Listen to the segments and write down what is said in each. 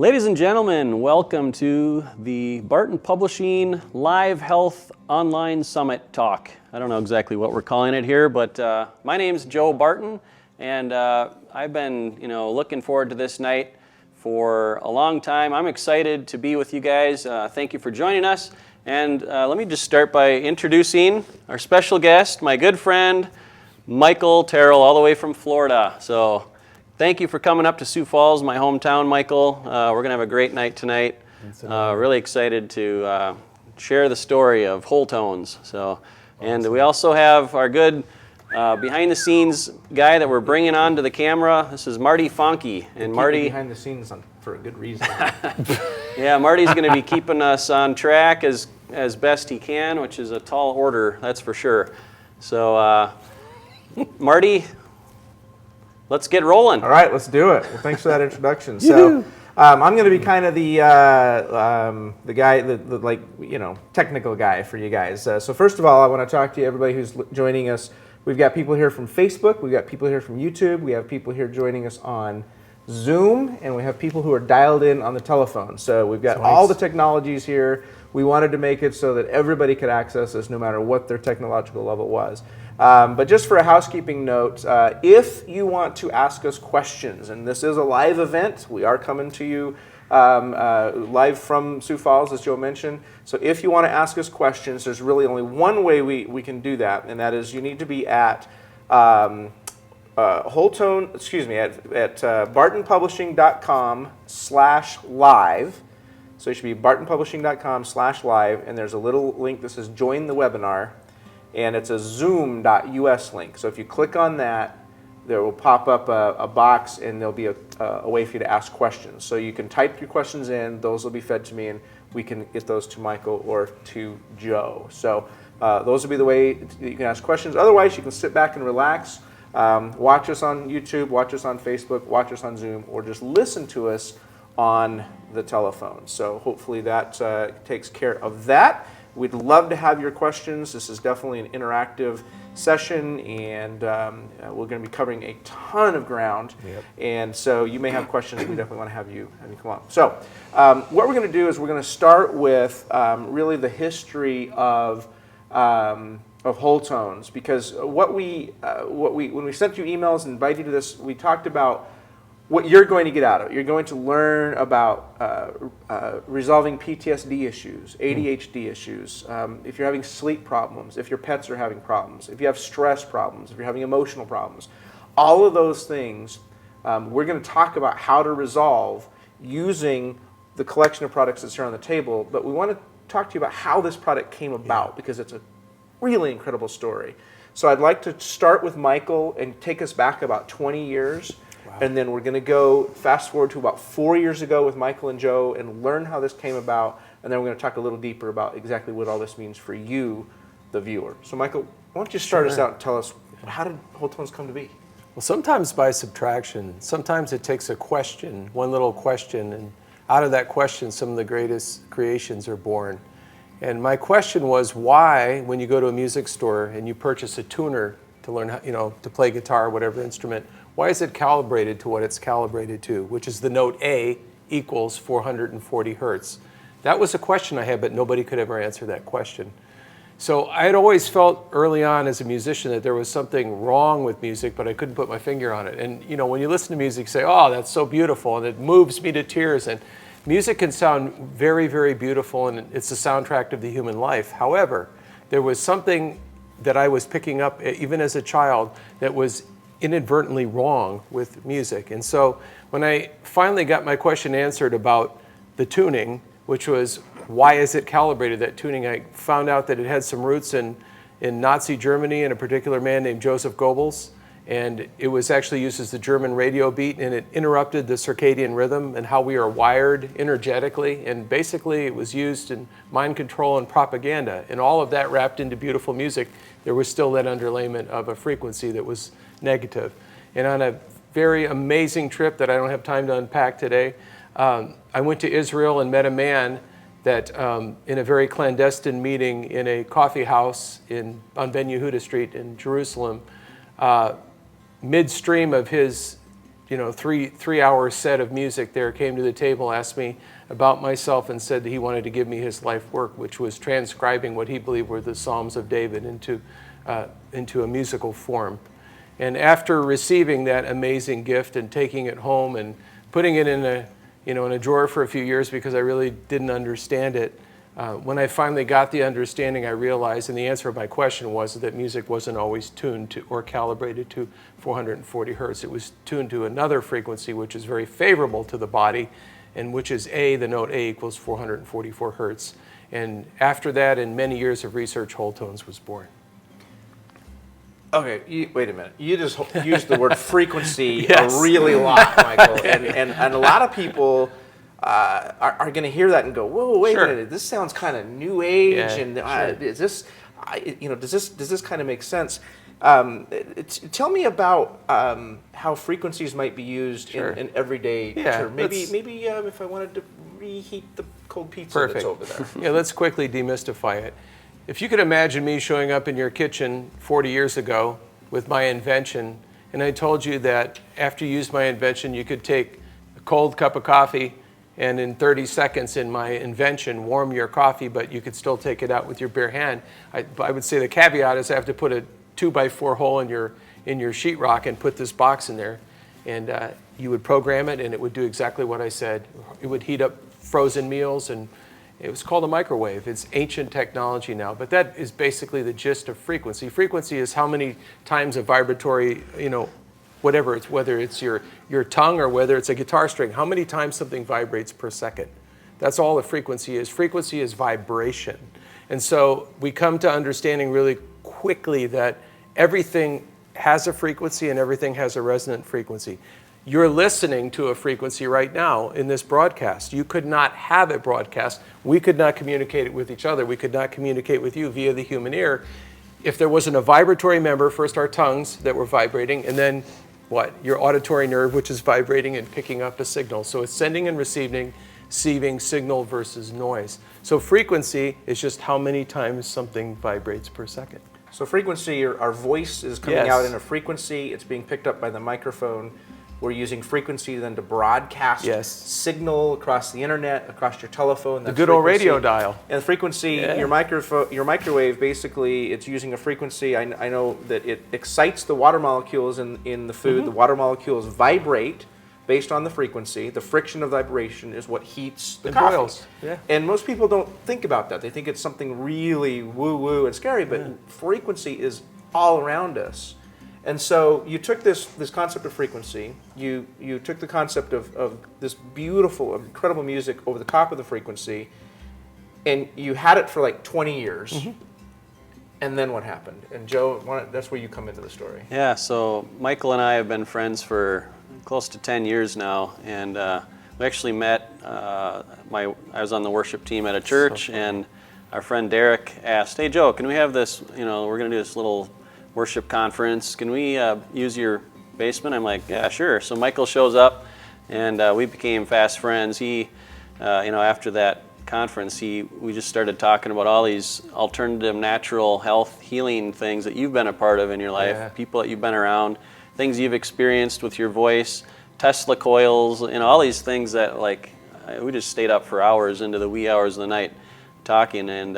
Ladies and gentlemen, welcome to the Barton Publishing Live Health Online Summit Talk. I don't know exactly what we're calling it here, but my name's Joe Barton, and I've been, looking forward to this night for a long time. I'm excited to be with you guys. Thank you for joining us. And let me just start by introducing our special guest, my good friend, Michael Tyrrell, all the way from Florida. So thank you for coming up to Sioux Falls, my hometown, Michael. We're going to have a great night tonight. Really excited to share the story of Wholetones. So, and we also have our good behind-the-scenes guy that we're bringing on to the camera. This is Marty Fonke. And Marty, behind the scenes for a good reason. Yeah, Marty's going to be keeping us on track as best he can, which is a tall order, that's for sure. So, Marty, let's get rolling. All right, let's do it. Well, thanks for that introduction. So, I'm going to be kind of the guy, the technical guy for you guys. So first of all, I want to talk to you, everybody who's joining us. We've got people here from Facebook, we've got people here from YouTube, we have people here joining us on Zoom, and we have people who are dialed in on the telephone. So we've got all the technologies here. We wanted to make it so that everybody could access us no matter what their technological level was. But just for a housekeeping note, if you want to ask us questions, and this is a live event, we are coming to you live from Sioux Falls, as Joe mentioned. So if you want to ask us questions, there's really only one way we can do that, and that is you need to be at bartonpublishing.com/live. So it should be bartonpublishing.com/live, and there's a little link that says join the webinar, and it's a zoom.us link. So if you click on that, there will pop up a box, and there'll be a way for you to ask questions. So you can type your questions in, those will be fed to me, and we can get those to Michael or to Joe. So those will be the way that you can ask questions. Otherwise, you can sit back and relax, watch us on YouTube, watch us on Facebook, watch us on Zoom, or just listen to us on the telephone. So hopefully that takes care of that. We'd love to have your questions. This is definitely an interactive session, and we're going to be covering a ton of ground. Yep. And so you may have questions. We definitely want to have you come on. So what we're going to do is we're going to start with really the history of Wholetones, because when we sent you emails and invited you to this, we talked about what you're going to get out of it. You're going to learn about resolving PTSD issues, ADHD issues, if you're having sleep problems, if your pets are having problems, if you have stress problems, if you're having emotional problems. All of those things we're going to talk about how to resolve using the collection of products that's here on the table, but we want to talk to you about how this product came about, because it's a really incredible story. So I'd like to start with Michael and take us back about 20 years. Wow. And then we're going to go fast forward to about 4 years ago with Michael and Joe and learn how this came about. And then we're going to talk a little deeper about exactly what all this means for you, the viewer. So Michael, why don't you start us out and tell us, how did Wholetones come to be? Well, sometimes by subtraction. Sometimes it takes a question, one little question, and out of that question, some of the greatest creations are born. And my question was, why, when you go to a music store and you purchase a tuner to learn how, to play guitar or whatever instrument, why is it calibrated to what it's calibrated to, which is the note A equals 440 hertz? That was a question I had, but nobody could ever answer that question. So I had always felt early on as a musician that there was something wrong with music, but I couldn't put my finger on it. And when you listen to music, you say, oh, that's so beautiful, and it moves me to tears. And music can sound very, very beautiful, and it's the soundtrack of the human life. However, there was something that I was picking up, even as a child, that was inadvertently wrong with music. And so when I finally got my question answered about the tuning, which was, why is it calibrated, that tuning, I found out that it had some roots in Nazi Germany and a particular man named Joseph Goebbels. And it was actually used as the German radio beat, and it interrupted the circadian rhythm and how we are wired energetically. And basically it was used in mind control and propaganda. And all of that wrapped into beautiful music, there was still that underlayment of a frequency that was negative. And on a very amazing trip that I don't have time to unpack today, I went to Israel and met a man that in a very clandestine meeting in a coffee house on Ben Yehuda Street in Jerusalem, midstream of his three-hour set of music there, came to the table, asked me about myself, and said that he wanted to give me his life work, which was transcribing what he believed were the Psalms of David into a musical form. And after receiving that amazing gift and taking it home and putting it in a drawer for a few years because I really didn't understand it, when I finally got the understanding, I realized, and the answer of my question was that music wasn't always tuned to or calibrated to 440 hertz. It was tuned to another frequency, which is very favorable to the body, and which is A, the note A equals 444 hertz. And after that, and many years of research, Wholetones was born. Okay, wait a minute. You just used the word frequency Yes. a really lot, Michael. And a lot of people are going to hear that and go, "Whoa, wait Sure. a minute! This sounds kind of new age." Yeah, and sure. is this, does this kind of make sense? Tell me about how frequencies might be used Sure. in everyday Yeah, terms. Maybe let's- if I wanted to reheat the cold pizza Perfect. that's over there. Yeah, let's quickly demystify it. If you could imagine me showing up in your kitchen 40 years ago with my invention, and I told you that after you used my invention, you could take a cold cup of coffee and in 30 seconds in my invention warm your coffee, but you could still take it out with your bare hand. I would say the caveat is I have to put a 2x4 hole in your sheetrock and put this box in there, and you would program it and it would do exactly what I said. It would heat up frozen meals, and it was called a microwave. It's ancient technology now, but that is basically the gist of frequency. Frequency is how many times a vibratory, whether it's your tongue or whether it's a guitar string, how many times something vibrates per second. That's all a frequency is. Frequency is vibration. And so we come to understanding really quickly that everything has a frequency and everything has a resonant frequency. You're listening to a frequency right now in this broadcast. You could not have it broadcast. We could not communicate it with each other. We could not communicate with you via the human ear if there wasn't a vibratory member, first our tongues that were vibrating, and then what? Your auditory nerve, which is vibrating and picking up a signal. So it's sending and receiving signal versus noise. So frequency is just how many times something vibrates per second. So frequency, our voice is coming Yes. out in a frequency. It's being picked up by the microphone. We're using frequency then to broadcast Yes. signal across the internet, across your telephone. The That's good old frequency. radio dial. And the frequency, Yeah. your microwave, basically, it's using a frequency. I know that it excites the water molecules in the food. The water molecules vibrate based on the frequency. The friction of vibration is what heats the It coffee. boils, yeah. And most people don't think about that. They think it's something really woo-woo and scary, but frequency is all around us. And so you took this concept of frequency, you took the concept of this beautiful, incredible music over the top of the frequency, and you had it for like 20 years. And then what happened? And Joe, that's where you come into the story. Yeah, so Michael and I have been friends for close to 10 years now, and we actually met, I was on the worship team at a church, and our friend Derek asked, "Hey Joe, can we have this, we're going to do this little worship conference, can we use your basement?" I'm like, "Yeah, sure." So Michael shows up, and we became fast friends. He, after that conference, we just started talking about all these alternative natural health healing things that you've been a part of in your life, Yeah. people that you've been around, things you've experienced with your voice, Tesla coils, all these things that we just stayed up for hours into the wee hours of the night talking, and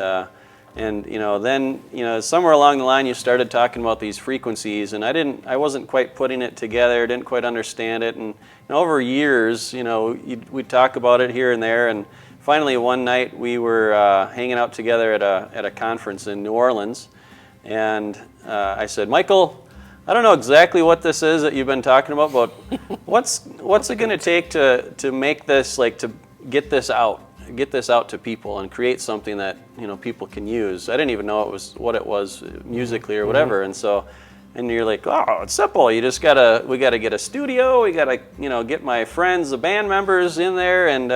then somewhere along the line you started talking about these frequencies, and I wasn't quite putting it together, didn't quite understand it, and over years, we'd talk about it here and there, and finally one night we were hanging out together at a conference in New Orleans, and I said, "Michael, I don't know exactly what this is that you've been talking about, but what's it going to take to make this, to get this out to people and create something that people can use?" I didn't even know what it was musically or whatever, and you're like, "Oh, it's simple. We gotta get a studio. We gotta get my friends, the band members in there, and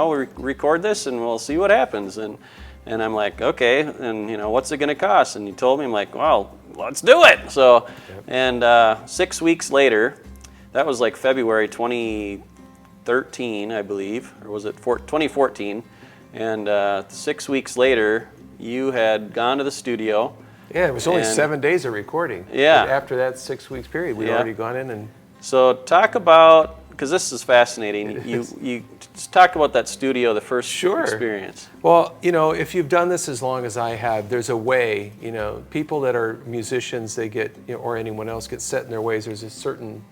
we record this, and we'll see what happens." And I'm like, "Okay, and what's it gonna cost?" And you told me, I'm like, "Well, let's do it." So, and 6 weeks later, that was like February 2013, I believe, or was it 2014? And 6 weeks later, you had gone to the studio. Yeah, it was only And- 7 days of recording. Yeah. But after that 6 weeks period, we'd Yeah. already gone in and So talk about, because this is fascinating, you just talk about that studio, the first experience. Well, if you've done this as long as I have, there's a way, people that are musicians, they get, or anyone else gets set in their ways. There's a certain,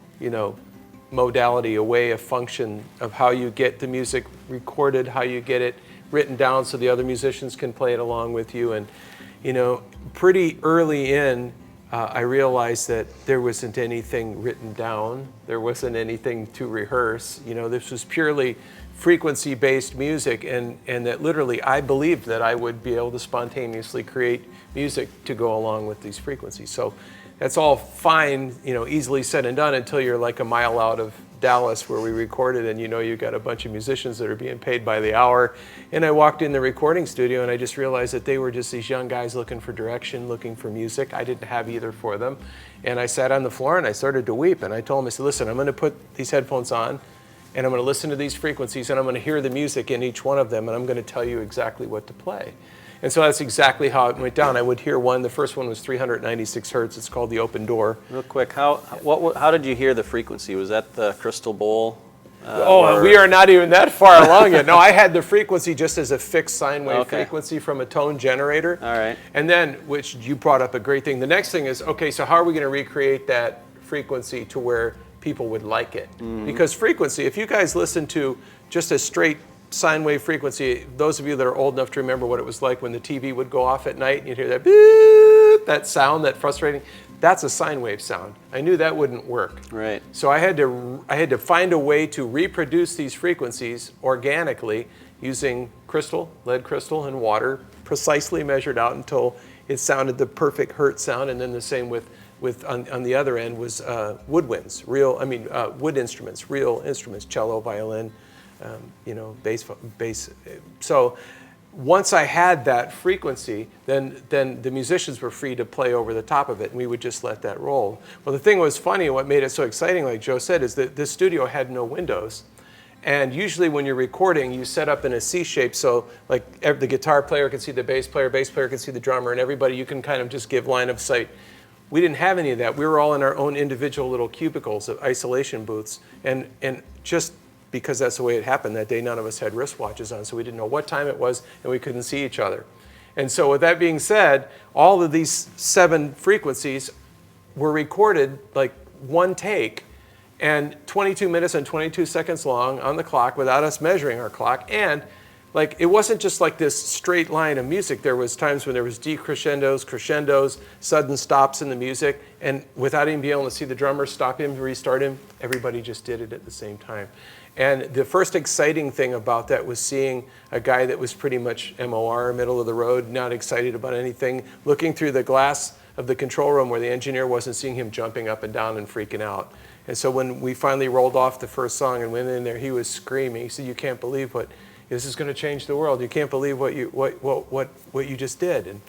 modality, a way, a function of how you get the music recorded, how you get it written down so the other musicians can play it along with you. And, pretty early in, I realized that there wasn't anything written down. There wasn't anything to rehearse. This was purely frequency-based music, and that literally I believed that I would be able to spontaneously create music to go along with these frequencies. So that's all fine, easily said and done until you're like a mile out of Dallas where we recorded, and you've got a bunch of musicians that are being paid by the hour. And I walked in the recording studio and I just realized that they were just these young guys looking for direction, looking for music. I didn't have either for them. And I sat on the floor and I started to weep, and I told them, I said, listen, I'm going to put these headphones on and I'm going to listen to these frequencies and I'm going to hear the music in each one of them, and I'm going to tell you exactly what to play. And so that's exactly how it went down. I would hear one. The first one was 396 hertz. It's called the Open Door. Real quick, how did you hear the frequency? Was that the crystal bowl? We are not even that far along yet. No, I had the frequency just as a fixed sine wave frequency from a tone generator. All right. And then, which you brought up a great thing. The next thing is, okay, so how are we going to recreate that frequency to where people would like it? Mm-hmm. Because frequency, if you guys listen to just a straight sine wave frequency, those of you that are old enough to remember what it was like when the TV would go off at night and you'd hear that beep, that sound, that frustrating, that's a sine wave sound. I knew that wouldn't work. Right. So I had to find a way to reproduce these frequencies organically using crystal, lead crystal, and water, precisely measured out until it sounded the perfect hertz sound. And then the same with on the other end was woodwinds, wood instruments, real instruments, cello, violin, bass. So once I had that frequency, then the musicians were free to play over the top of it, and we would just let that roll. Well, the thing was funny, and what made it so exciting, like Joe said, is that this studio had no windows. And usually when you're recording, you set up in a C shape, so like the guitar player can see the bass player can see the drummer, and everybody, you can kind of just give line of sight. We didn't have any of that. We were all in our own individual little cubicles of isolation booths, and just because that's the way it happened that day, none of us had wristwatches on, so we didn't know what time it was, and we couldn't see each other. And so with that being said, all of these 7 frequencies were recorded like one take, and 22 minutes and 22 seconds long on the clock without us measuring our clock. And like, it wasn't just like this straight line of music. There was times when there was decrescendos, crescendos, sudden stops in the music, and without even being able to see the drummer stop him, restart him, everybody just did it at the same time. And the first exciting thing about that was seeing a guy that was pretty much MOR, middle of the road, not excited about anything, looking through the glass of the control room where the engineer wasn't seeing him jumping up and down and freaking out. And so when we finally rolled off the first song and went in there, he was screaming. He said, "You can't believe this is going to change the world. You can't believe what you just did." And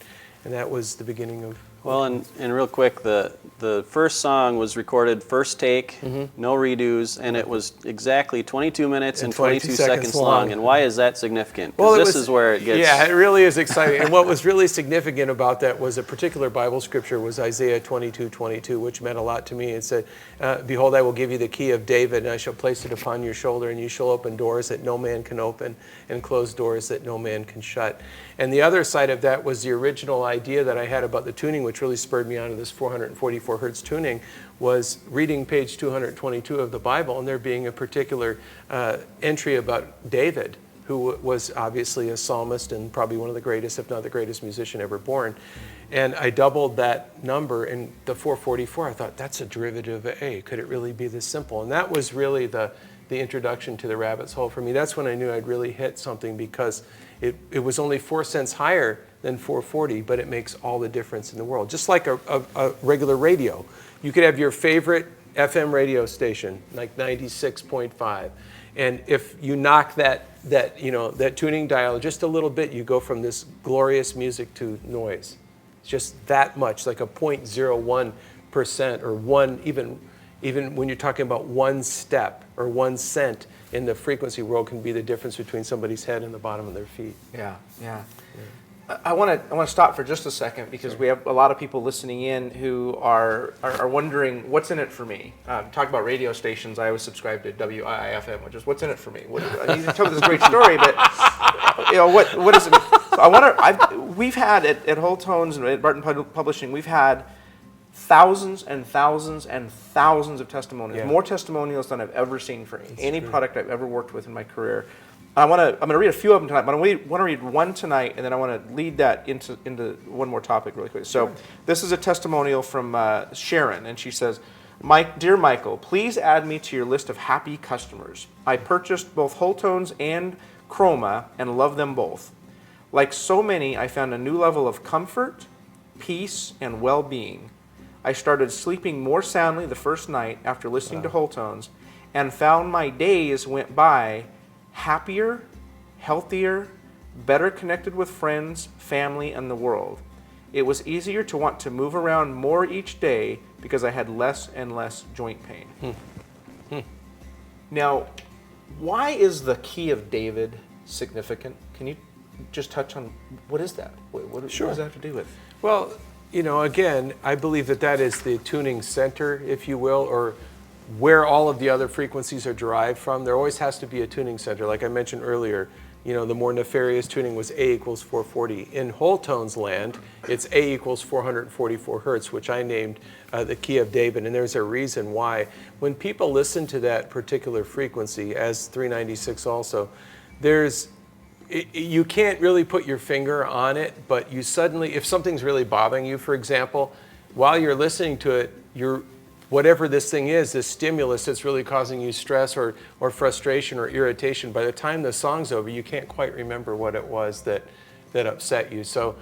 that was the beginning of. Well, and real quick, the first song was recorded first take, no redos, and it was exactly 22 minutes and 22 seconds long. And why is that significant? Because this is where it gets... Yeah, it really is exciting. And what was really significant about that was a particular Bible scripture was Isaiah 22:22, which meant a lot to me. It said, "Behold, I will give you the key of David, and I shall place it upon your shoulder, and you shall open doors that no man can open, and close doors that no man can shut." And the other side of that was the original idea that I had about the tuning, which really spurred me onto this 444 hertz tuning, was reading page 222 of the Bible, and there being a particular entry about David, who was obviously a psalmist and probably one of the greatest, if not the greatest musician ever born. And I doubled that number in the 444. I thought, that's a derivative of A. Could it really be this simple? And that was really the introduction to the rabbit's hole for me. That's when I knew I'd really hit something, because it was only 4 cents higher than 440, but it makes all the difference in the world. Just like a regular radio. You could have your favorite FM radio station, like 96.5. And if you knock that tuning dial just a little bit, you go from this glorious music to noise. It's just that much, like a 0.01% or one, even when you're talking about 1 step or 1 cent in the frequency world, can be the difference between somebody's head and the bottom of their feet. Yeah. I want to stop for just a second because we have a lot of people listening in who are wondering what's in it for me. Talk about radio stations. I always subscribe to WIIFM, which is what's in it for me. You tell me this great story, but what is it? So I wonder. We've had at Wholetones and at Barton Publishing, we've had thousands and thousands and thousands of testimonials, more testimonials than I've ever seen for any product I've ever worked with in my career. I'm going to read a few of them tonight, but I want to read one tonight, and then I want to lead that into one more topic really quick. So this is a testimonial from Sharon, and she says, Dear Michael, please add me to your list of happy customers. I purchased both Wholetones and Chroma and love them both. Like so many, I found a new level of comfort, peace, and well-being. I started sleeping more soundly the first night after listening to Wholetones and found my days went by happier, healthier, better connected with friends, family, and the world. It was easier to want to move around more each day because I had less and less joint pain. Now, why is the key of David significant? Can you just touch on what is that? What does that have to do with? Well, again, I believe that is the tuning center, if you will, or where all of the other frequencies are derived from. There always has to be a tuning center. Like I mentioned earlier, the more nefarious tuning was A equals 440. In Wholetones land, it's A equals 444 hertz, which I named the key of David, and there's a reason why. When people listen to that particular frequency, as 396 also, you can't really put your finger on it, but you suddenly, if something's really bothering you, for example, while you're listening to it, whatever this thing is, this stimulus that's really causing you stress or frustration or irritation, by the time the song's over, you can't quite remember what it was that upset you. So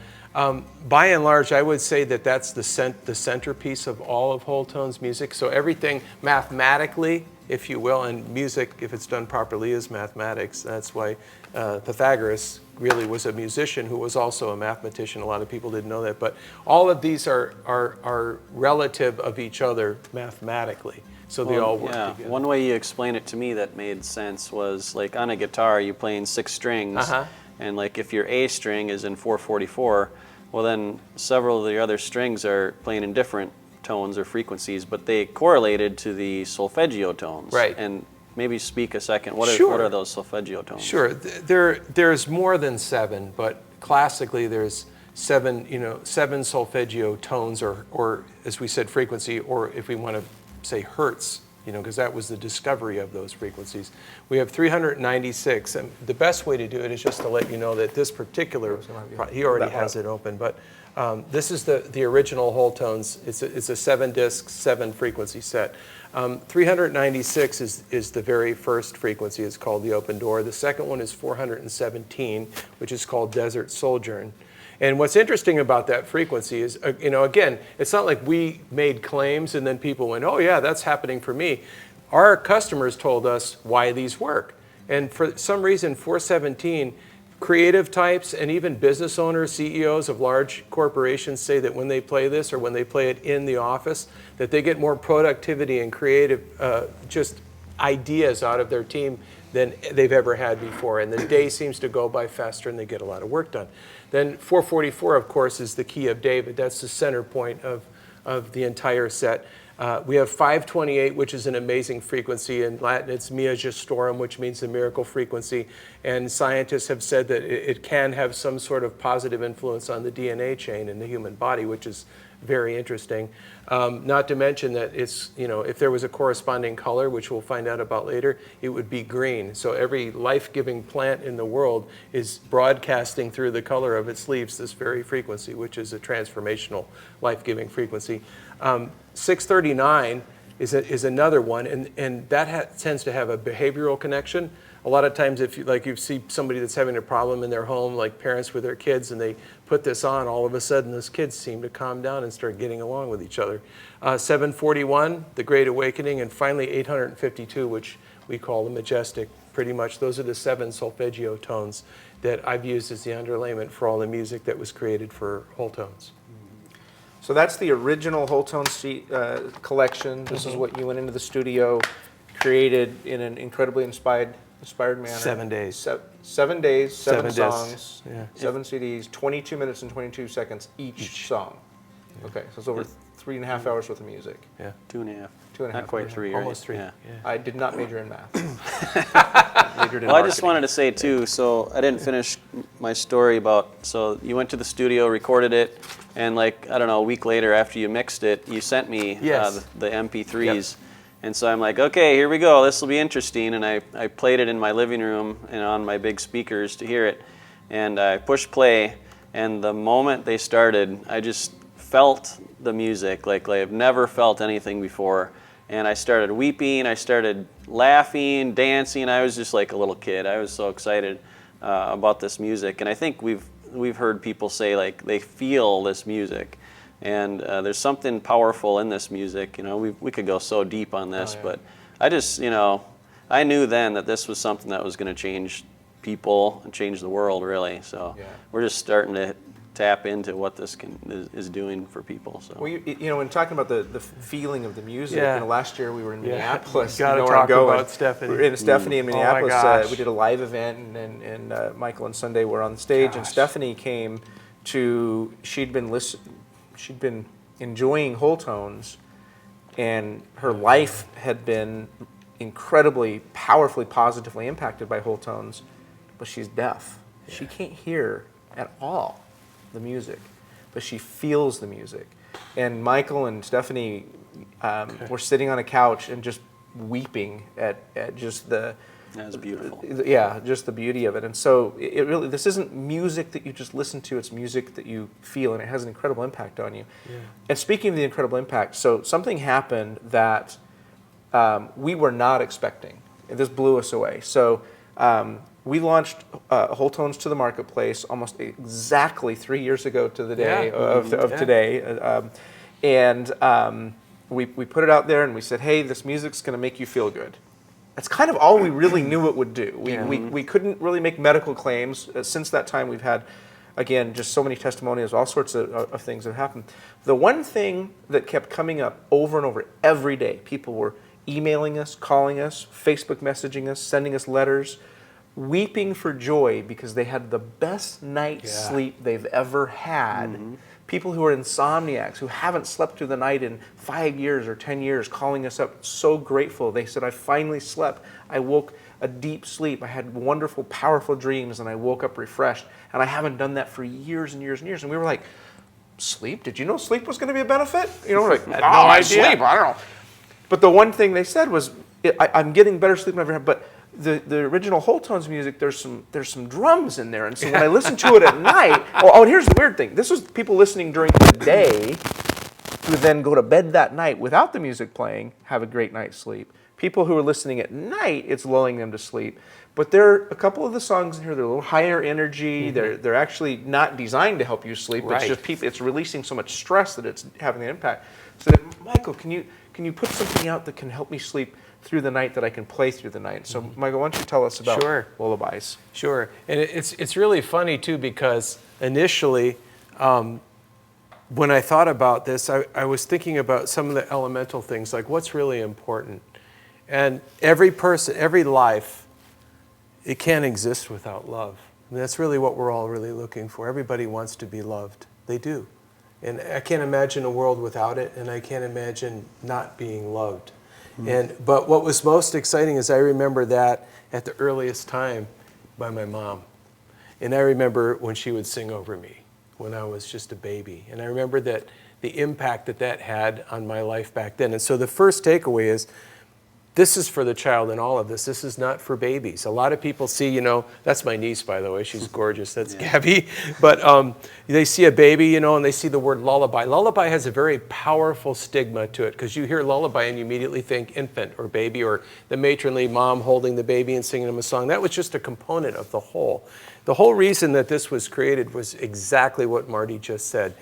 by and large, I would say that's the centerpiece of all of Wholetones music. So everything mathematically, if you will, and music, if it's done properly, is mathematics. That's why Pythagoras really was a musician who was also a mathematician. A lot of people didn't know that. But all of these are relative of each other mathematically. So they all work together. One way you explained it to me that made sense was like on a guitar, you're playing 6 strings. And like if your A string is in 444, well then several of the other strings are playing in different tones or frequencies, but they correlated to the solfeggio tones. Right. And maybe speak a second. What are those solfeggio tones? Sure. There's more than 7, but classically there's 7 solfeggio tones, or as we said, frequency, or if we want to say hertz, because that was the discovery of those frequencies. We have 396, and the best way to do it is just to let you know that this particular, he already has it open, but this is the original Wholetones. It's a 7-disc, 7-frequency set. 396 is the very first frequency. It's called the open door. The second one is 417, which is called Desert Sojourn. And what's interesting about that frequency is, again, it's not like we made claims and then people went, oh yeah, that's happening for me. Our customers told us why these work. And for some reason, 417, creative types and even business owners, CEOs of large corporations say that when they play this or when they play it in the office, that they get more productivity and creative just ideas out of their team than they've ever had before. And the day seems to go by faster and they get a lot of work done. Then 444, of course, is the key of David. That's the center point of the entire set. We have 528, which is an amazing frequency. In Latin, it's Mia Gestorum, which means the miracle frequency. And scientists have said that it can have some sort of positive influence on the DNA chain in the human body, which is very interesting. Not to mention that it's, if there was a corresponding color, which we'll find out about later, it would be green. So every life-giving plant in the world is broadcasting through the color of its leaves this very frequency, which is a transformational, life-giving frequency. 639 is another one, and that tends to have a behavioral connection. A lot of times if you see somebody that's having a problem in their home, like parents with their kids, and they put this on, all of a sudden those kids seem to calm down and start getting along with each other. 741, the Great Awakening, and finally 852, which we call the Majestic. Pretty much those are the 7 solfeggio tones that I've used as the underlayment for all the music that was created for Wholetones. So that's the original Wholetones collection. This is what you went into the studio, created in an incredibly inspired inspired manner. 7 days. 7 days, seven discs. songs, Yeah. 7 CDs, 22 minutes and 22 seconds each song. Okay, so it's over 3.5 hours worth of music. Yeah. 2.5. 2.5. Not quite 3, right? Almost 3. Yeah. I did not major in math. Majored in Well, I just marketing. wanted to say too, so I didn't finish my story about, so you went to the studio, recorded it, and like, I don't know, a week later after you mixed it, you sent me Yes. the MP3s. And so I'm like, okay, here we go, this will be interesting. And I played it in my living room and on my big speakers to hear it. And I pushed play, and the moment they started, I just felt the music like I've never felt anything before. And I started weeping, I started laughing, dancing. I was just like a little kid. I was so excited about this music. And I think we've heard people say like they feel this music. And there's something powerful in this music. You know, we could go so deep on this, but I just, you know, I knew then that this was something that was going to change people and change the world, really. So we're just starting to tap into what this is doing for people. So. Well, you know, when talking about the feeling of the music, you know, last year we were in Minneapolis. Got to talk about Stephanie. We were in Stephanie in Minneapolis. Oh my gosh. We did a live event, and Michael and Sunday were on stage, and Stephanie came to. She'd been enjoying Wholetones, and her life had been incredibly, powerfully, positively impacted by Wholetones, but she's deaf. Yeah. She can't hear at all the music, but she feels the music. And Michael and Stephanie were sitting on a couch and just weeping at just the... That was beautiful. Yeah, just the beauty of it. And so it really, this isn't music that you just listen to, it's music that you feel, and it has an incredible impact on you. Yeah. And speaking of the incredible impact, so something happened that we were not expecting. This blew us away. So we launched Wholetones to the marketplace almost exactly 3 years ago to the day of today. We put it out there and we said, hey, this music's going to make you feel good. That's kind of all we really knew it would do. We couldn't really make medical claims. Since that time, we've had, again, just so many testimonials, all sorts of things that happened. The one thing that kept coming up over and over every day, people were emailing us, calling us, Facebook messaging us, sending us letters, weeping for joy because they had the best night's sleep they've ever had. People who are insomniacs, who haven't slept through the night in 5 years or 10 years, calling us up, so grateful. They said, I finally slept. I woke a deep sleep. I had wonderful, powerful dreams, and I woke up refreshed. And I haven't done that for years and years and years. And we were like, sleep? Did you know sleep was going to be a benefit? You know, we're like, sleep, I don't know. But the one thing they said was, I'm getting better sleep than I've ever had, but the original Wholetones music, there's some drums in there, and so when I listen to it at night, and here's the weird thing: this was people listening during the day, who then go to bed that night without the music playing, have a great night's sleep. People who are listening at night, it's lulling them to sleep. But there are a couple of the songs in here that are a little higher energy. They're actually not designed to help you sleep. It's just it's releasing so much stress that it's having an impact. So, Michael, can you put something out that can help me sleep through the night, that I can play through the night? So, Michael, why don't you tell us about Lullabies? Sure. And it's really funny, too, because initially, when I thought about this, I was thinking about some of the elemental things, like what's really important. And every person, every life, it can't exist without love. I mean, that's really what we're all really looking for. Everybody wants to be loved. They do. And I can't imagine a world without it, and I can't imagine not being loved. But what was most exciting is I remember that at the earliest time by my mom. And I remember when she would sing over me when I was just a baby. And I remember that the impact that had on my life back then. And so the first takeaway is, this is for the child in all of this. This is not for babies. A lot of people see, that's my niece, by the way. She's gorgeous. That's Gabby. But they see a baby, and they see the word lullaby. Lullaby has a very powerful stigma to it, because you hear lullaby and you immediately think infant or baby, or the matronly mom holding the baby and singing them a song. That was just a component of the whole. The whole reason that this was created was exactly what Marty just said.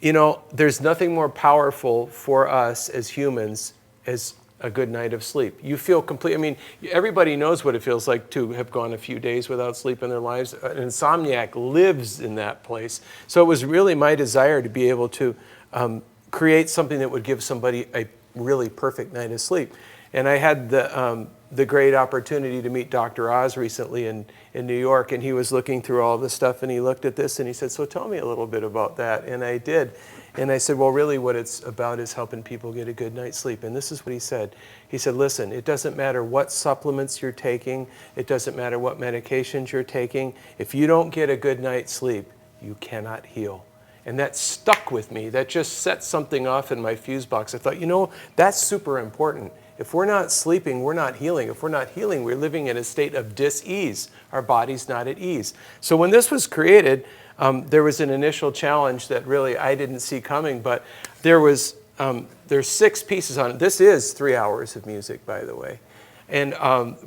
There's nothing more powerful for us as humans as a good night of sleep. You feel complete. I mean, everybody knows what it feels like to have gone a few days without sleep in their lives. An insomniac lives in that place. So it was really my desire to be able to create something that would give somebody a really perfect night of sleep. And I had the great opportunity to meet Dr. Oz recently in New York, and he was looking through all this stuff, and he looked at this, and he said, so tell me a little bit about that. And I did. And I said, well, really what it's about is helping people get a good night's sleep. And this is what he said. He said, listen, it doesn't matter what supplements you're taking. It doesn't matter what medications you're taking. If you don't get a good night's sleep, you cannot heal. And that stuck with me. That just set something off in my fuse box. I thought, you know, that's super important. If we're not sleeping, we're not healing. If we're not healing, we're living in a state of dis-ease. Our body's not at ease. So when this was created, there was an initial challenge that really I didn't see coming, but there's 6 pieces on it. This is 3 hours of music, by the way. And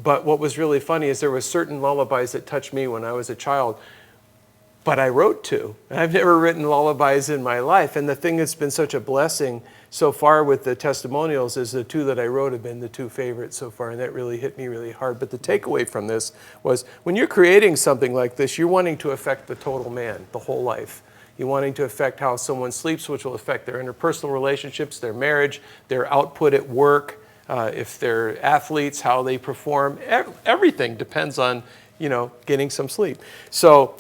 but what was really funny is there were certain lullabies that touched me when I was a child, but I wrote 2. I've never written lullabies in my life, and the thing that's been such a blessing so far with the testimonials is the 2 that I wrote have been the 2 favorites so far, and that really hit me really hard. But the takeaway from this was when you're creating something like this, you're wanting to affect the total man, the whole life. You're wanting to affect how someone sleeps, which will affect their interpersonal relationships, their marriage, their output at work, if they're athletes, how they perform. Everything depends on, you know, getting some sleep. So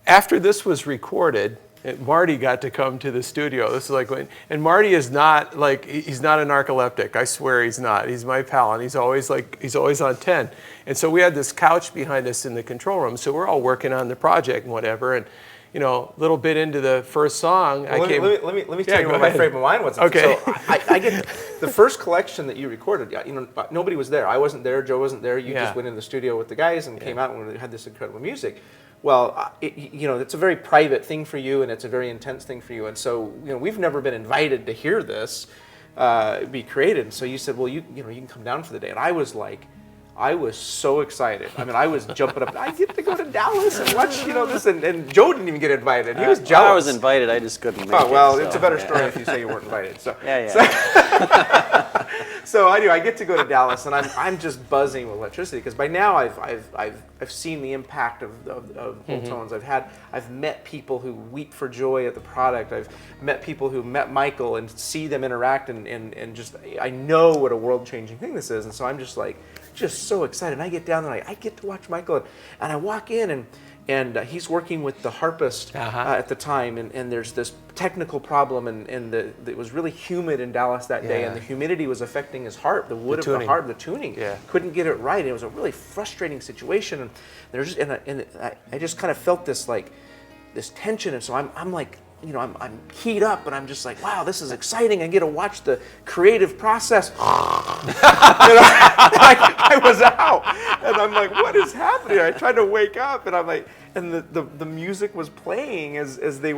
after this was recorded, Marty got to come to the studio. This is like when, and Marty is not like, he's not a narcoleptic. I swear he's not. He's my pal, and he's always on 10. And so we had this couch behind us in the control room. So we're all working on the project and whatever. And you know, a little bit into the first song, well, let me tell you what my frame of mind was. Okay. So I get the first collection that you recorded. You know, nobody was there. I wasn't there. Joe wasn't there. You just went in the studio with the guys and came out and we had this incredible music. Well, you know, it's a very private thing for you, and it's a very intense thing for you. And so, you know, we've never been invited to hear this be created. And so you said, well, you know, you can come down for the day. And I was like, I was so excited. I mean, I was jumping up. I get to go to Dallas and watch, you know, this. And Joe didn't even get invited. He was jealous. Well, I was invited. I just couldn't make it. Oh, well, so, it's a better story if you say you weren't invited. So, yeah. So anyway, I get to go to Dallas, and I'm just buzzing with electricity because by now I've seen the impact of Wholetones. I've met people who weep for joy at the product. I've met people who met Michael and see them interact and just I know what a world-changing thing this is, and so I'm just like so excited. And I get down there, and I get to watch Michael, and I walk in and he's working with the harpist at the time, and there's this technical problem, and it was really humid in Dallas that day, and the humidity was affecting his harp, the wood of the harp, the tuning. Couldn't get it right. It was a really frustrating situation, and there's I just kind of felt this tension, and so I'm like, you know, I'm keyed up, and I'm just like, wow, this is exciting. I get to watch the creative process. You know, I was out, and I'm like, what is happening? I tried to wake up, and I'm like, and the music was playing as they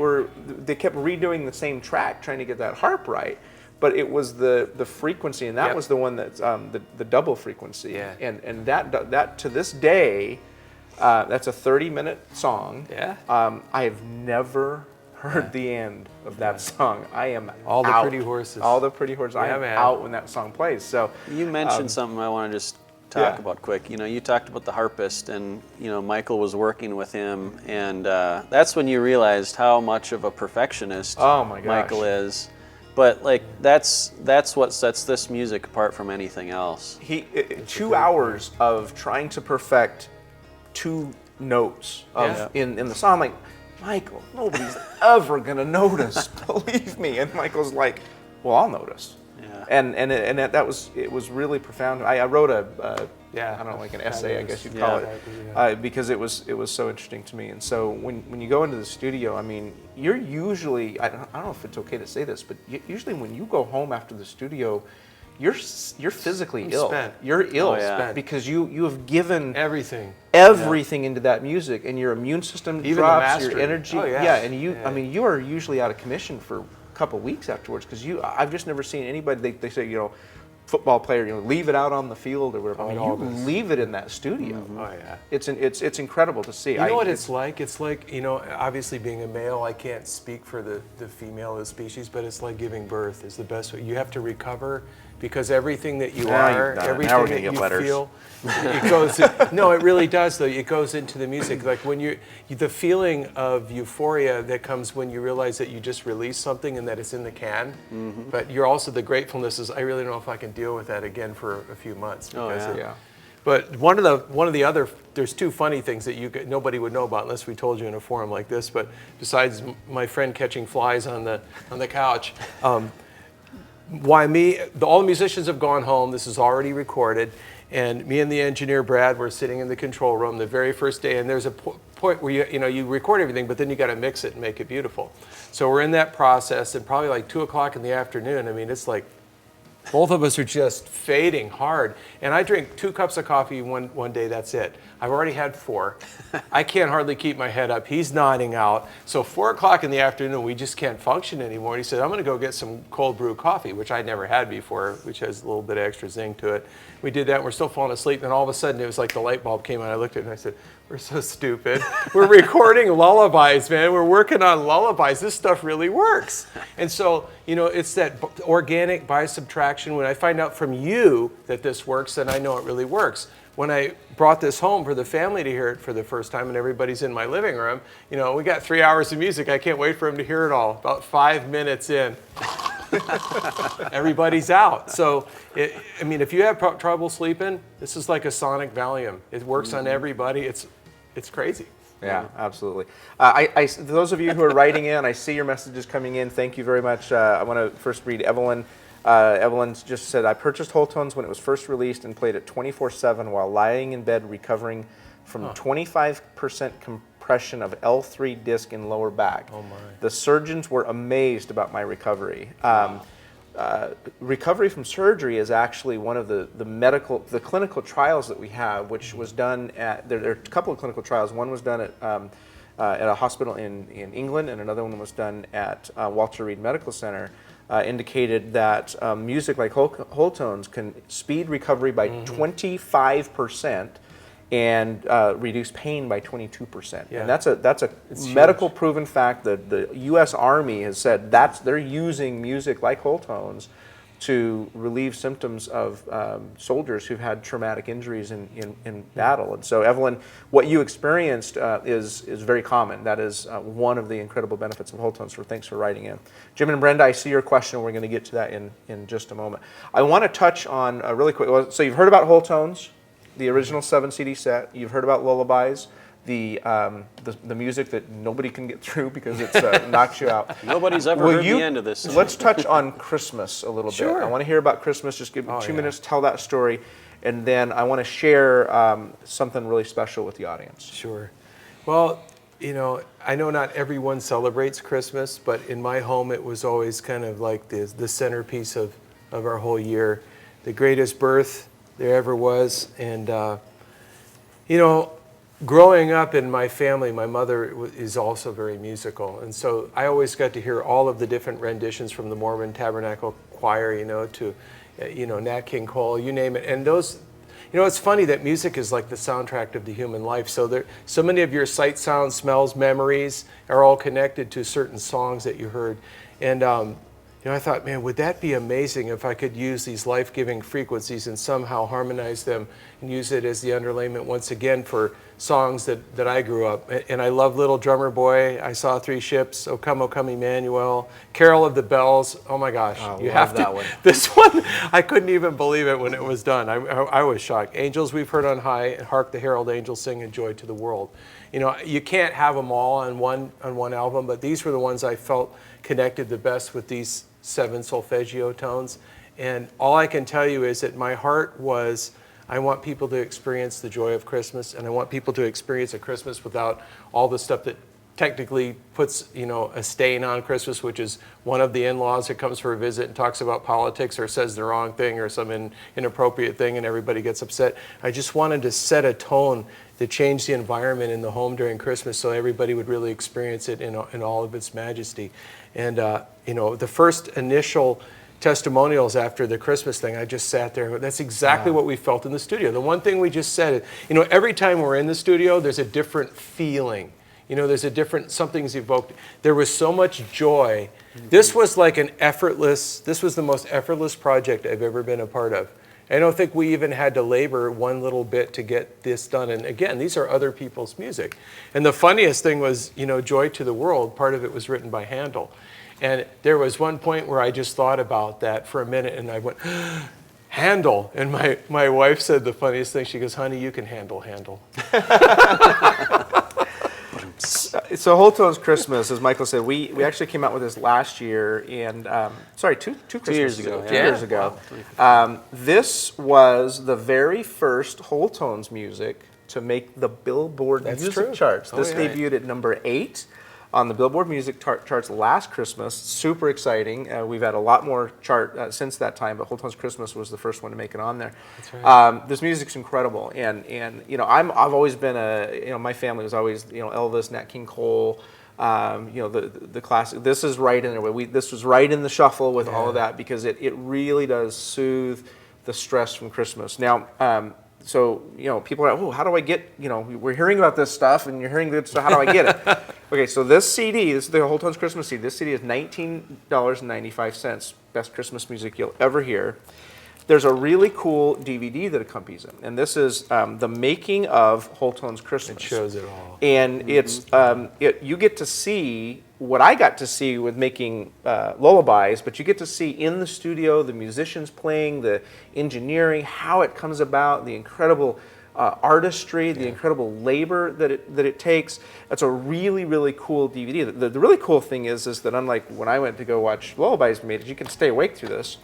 kept redoing the same track, trying to get that harp right. But it was the frequency, and that was the one that's the double frequency. Yeah. And that to this day, that's a 30-minute song. Yeah. I have never heard the end of that song. I am all the out. pretty horses. All the pretty horses. I am man. out when that song plays. So You mentioned something I want to just talk about quick. You know, you talked about the harpist, and you know, Michael was working with him, and that's when you realized how much of a perfectionist Michael is. But like that's what sets this music apart from anything else. 2 hours of trying to perfect 2 notes in the song. I'm like, Michael, nobody's ever gonna notice, believe me. And Michael's like, well, I'll notice. Yeah. And it was really profound. I wrote I don't know, like an essay, I guess you'd call it, because it was so interesting to me. And so when you go into the studio, I mean, you're usually, I don't know if it's okay to say this, but usually when you go home after the studio, you're physically ill. Spent. You're ill because you have given everything into that music, and your immune system even drops, the your energy. and I mean, you are usually out of commission for a couple weeks afterwards because I've just never seen anybody. They say, you know, football player, you know, leave it out on the field or whatever. I mean, you leave it in that studio. Mm-hmm. Oh yeah, it's incredible to see. You know what it's like? It's like, you know, obviously being a male, I can't speak for the female of the species, but it's like giving birth is the best way. You have to recover because everything that you Now are, you've done it. everything Now we're that gonna get you letters. feel, it goes. No, it really does though. It goes into the music. Like when the feeling of euphoria that comes when you realize that you just released something and that it's in the can. But you're also the gratefulness is I really don't know if I can deal with that again for a few months. Because yeah. But one of the other, there's two funny things that nobody would know about unless we told you in a forum like this. But besides my friend catching flies on the couch, all the musicians have gone home. This is already recorded, and me and the engineer Brad were sitting in the control room the very first day. And there's a point where you record everything, but then you got to mix it and make it beautiful. So we're in that process, and probably like 2:00 in the afternoon. I mean, it's like. Both of us are just fading hard. And I drink 2 cups of coffee one day, that's it. I've already had 4. I can't hardly keep my head up. He's nodding out. So 4:00 in the afternoon, we just can't function anymore. And he said, I'm going to go get some cold brew coffee, which I'd never had before, which has a little bit of extra zing to it. We did that, and we're still falling asleep. And all of a sudden, it was like the light bulb came on. I looked at it, and I said, we're so stupid. We're recording lullabies, man. We're working on lullabies. This stuff really works. And so, it's that organic by subtraction. When I find out from you that this works, then I know it really works. When I brought this home for the family to hear it for the first time and everybody's in my living room, we got 3 hours of music. I can't wait for them to hear it all. About 5 minutes in, everybody's out. So, if you have trouble sleeping, this is like a sonic Valium. It works on everybody. It's crazy. Yeah, absolutely. Those of you who are writing in, I see your messages coming in. Thank you very much. I want to first read Evelyn. Evelyn just said, I purchased Wholetones when it was first released and played it 24/7 while lying in bed recovering from 25% compression of L3 disc in lower back. Oh my. The surgeons were amazed about my recovery. Recovery from surgery is actually one of the clinical trials that we have, which was done there are a couple of clinical trials. One was done at a hospital in England, and another one was done at Walter Reed Medical Center. Indicated that music like Wholetones can speed recovery by 25% and reduce pain by 22%. Yeah. And that's a medical proven fact. The U.S. Army has said they're using music like Wholetones to relieve symptoms of soldiers who've had traumatic injuries in battle. And so, Evelyn, what you experienced is very common. That is one of the incredible benefits of Wholetones. So thanks for writing in. Jim and Brenda, I see your question. We're going to get to that in just a moment. I want to touch on really quick. So you've heard about Wholetones, the original 7-CD set. You've heard about Lullabies, the music that nobody can get through because it knocks you out. Nobody's ever heard the end of this. Let's touch on Christmas a little bit. Sure. I want to hear about Christmas. Just give me 2 minutes, tell that story, and then I want to share something really special with the audience. Sure. Well, I know not everyone celebrates Christmas, but in my home it was always kind of like the centerpiece of our whole year. The greatest birth there ever was. And, growing up in my family, my mother is also very musical. And so I always got to hear all of the different renditions from the Mormon Tabernacle Choir, to, Nat King Cole, you name it. And those, it's funny that music is like the soundtrack of the human life. So many of your sight, sounds, smells, memories are all connected to certain songs that you heard. And, I thought, man, would that be amazing if I could use these life-giving frequencies and somehow harmonize them and use it as the underlayment once again for songs that I grew up. And I love Little Drummer Boy, I Saw Three Ships, O Come, Emmanuel, Carol of the Bells. Oh my gosh, you have to. That one. This one, I couldn't even believe it when it was done. I was shocked. Angels We've Heard on High, and Hark the Herald Angels Sing and Joy to the World. You can't have them all on one album, but these were the ones I felt connected the best with these 7 solfeggio tones. And all I can tell you is that my heart was, I want people to experience the joy of Christmas, and I want people to experience a Christmas without all the stuff that technically puts, a stain on Christmas, which is one of the in-laws that comes for a visit and talks about politics or says the wrong thing or some inappropriate thing and everybody gets upset. I just wanted to set a tone to change the environment in the home during Christmas so everybody would really experience it in all of its majesty. And, the first initial testimonials after the Christmas thing, I just sat there. That's exactly what we felt in the studio. The one thing we just said, every time we're in the studio, there's a different feeling. You know, there's a different, something's evoked. There was so much joy. This was like this was the most effortless project I've ever been a part of. I don't think we even had to labor one little bit to get this done. And again, these are other people's music. And the funniest thing was, you know, Joy to the World, part of it was written by Handel. And there was one point where I just thought about that for a minute, and I went, Handel. And my wife said the funniest thing. She goes, honey, you can handle Handel. So Wholetones Christmas, as Michael said, we actually came out with this last year, and two Christmases ago. 2 years ago. This was the very first Wholetones music to make the Billboard music charts. This debuted at number 8 on the Billboard music charts last Christmas. Super exciting. We've had a lot more chart since that time, but Wholetones Christmas was the first one to make it on there. That's right. This music's incredible, and you know, I've always been my family was always, you know, Elvis, Nat King Cole, you know, the classic. This is right in there. This was right in the shuffle with all of that, because it really does soothe the stress from Christmas. Now, so, you know, people are like, oh, how do I get, you know, we're hearing about this stuff and you're hearing this, so how do I get it? Okay, so this CD, this is the Wholetones Christmas CD. This CD is $19.95, best Christmas music you'll ever hear. There's a really cool DVD that accompanies it, and this is the making of Wholetones Christmas. It shows it all. And it's you get to see what I got to see with making lullabies, but you get to see in the studio the musicians playing, the engineering, how it comes about, the incredible artistry, the incredible labor that it takes. That's a really, really cool DVD. The really cool thing is that unlike when I went to go watch Lullabies made, you can stay awake through this.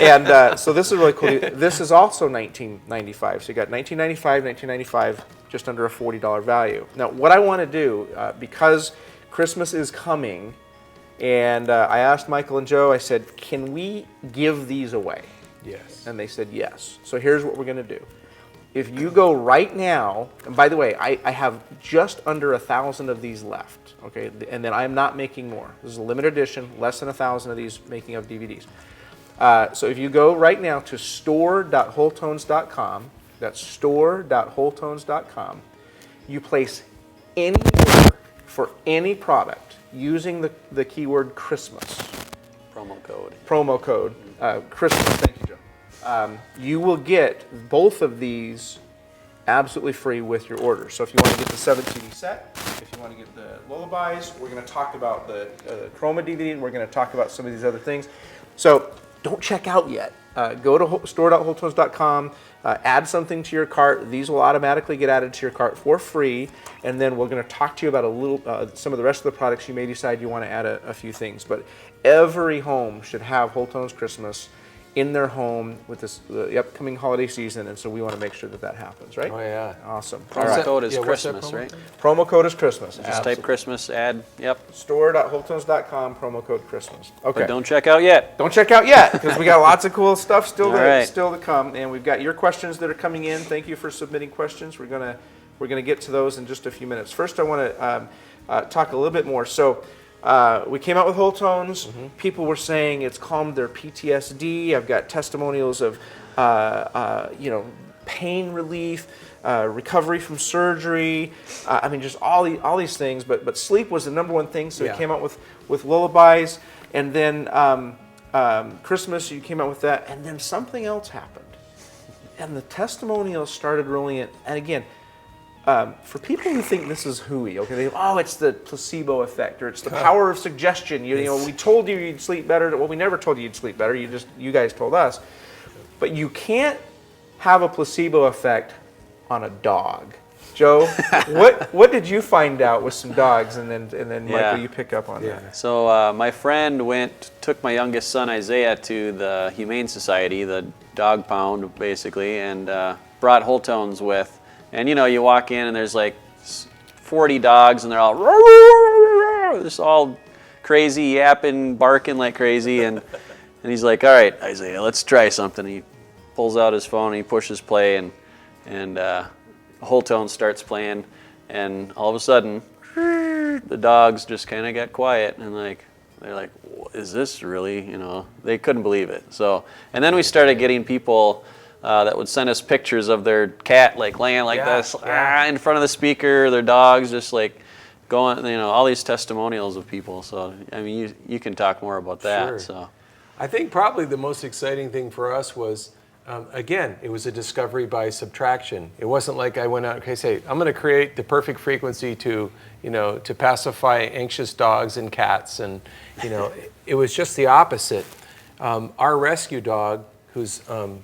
And so this is really cool. This is also $19.95. So you got $19.95, just under a $40 value. Now, what I want to do, because Christmas is coming, and I asked Michael and Joe, I said, can we give these away? Yes. And they said yes. So here's what we're going to do. If you go right now, and by the way, I have just under 1,000 of these left, okay? And then I'm not making more. This is a limited edition, less than 1,000 of these making of DVDs. So if you go right now to store.wholetones.com, that's store.wholetones.com, you place any order for any product using the keyword Christmas. Promo code. Christmas. Thank you, Joe. You will get both of these absolutely free with your order. So if you want to get the 7-CD set, if you want to get the Lullabies, we're going to talk about the Chroma DVD, and we're going to talk about some of these other things. So don't check out yet. Go to store.wholetones.com, add something to your cart. These will automatically get added to your cart for free, and then we're going to talk to you about some of the rest of the products. You may decide you want to add a few things, but every home should have Wholetones Christmas in their home with the upcoming holiday season, and so we want to make sure that happens, right? Oh, yeah. Awesome. Promo code is Christmas, right? Promo code is Christmas. Just type Christmas, add, yep. Store.wholetones.com, promo code Christmas. Okay. But don't check out yet. Don't check out yet, because we got lots of cool stuff still All to come, and we've got your questions that are coming in. Thank you for submitting questions. We're gonna get to those in just a few minutes. First, I want to talk a little bit more. So. We came out with Wholetones. People were saying it's calmed their PTSD. I've got testimonials of, pain relief, recovery from surgery. I mean, just all these things. But sleep was the number one thing. So we came out with Lullabies, and then Christmas. You came out with that, and then something else happened, and the testimonials started rolling in. And again. For people who think this is hooey, okay, it's the placebo effect, or it's the power of suggestion. You know, we told you you'd sleep better. Well, we never told you you'd sleep better. You guys told us. But you can't have a placebo effect on a dog. Joe, what did you find out with some dogs, and then Michael, you pick up on that. So my friend took my youngest son Isaiah to the Humane Society, the dog pound basically, and brought Wholetones with. And you know, you walk in and there's like 40 dogs, and they're all just all crazy, yapping, barking like crazy. And he's like, "All right, Isaiah, let's try something." He pulls out his phone, and he pushes play, and Wholetones starts playing, and all of a sudden, the dogs just kind of got quiet, and they're like, "Is this really?" You know, they couldn't believe it. So, and then we started getting people. That would send us pictures of their cat like laying like this in front of the speaker, their dogs just like going, all these testimonials of people. So, I mean, you can talk more about that. Sure. So, I think probably the most exciting thing for us was, again, it was a discovery by subtraction. It wasn't like I went out, okay, say, I'm going to create the perfect frequency to pacify anxious dogs and cats. And, it was just the opposite. Our rescue dog, who's on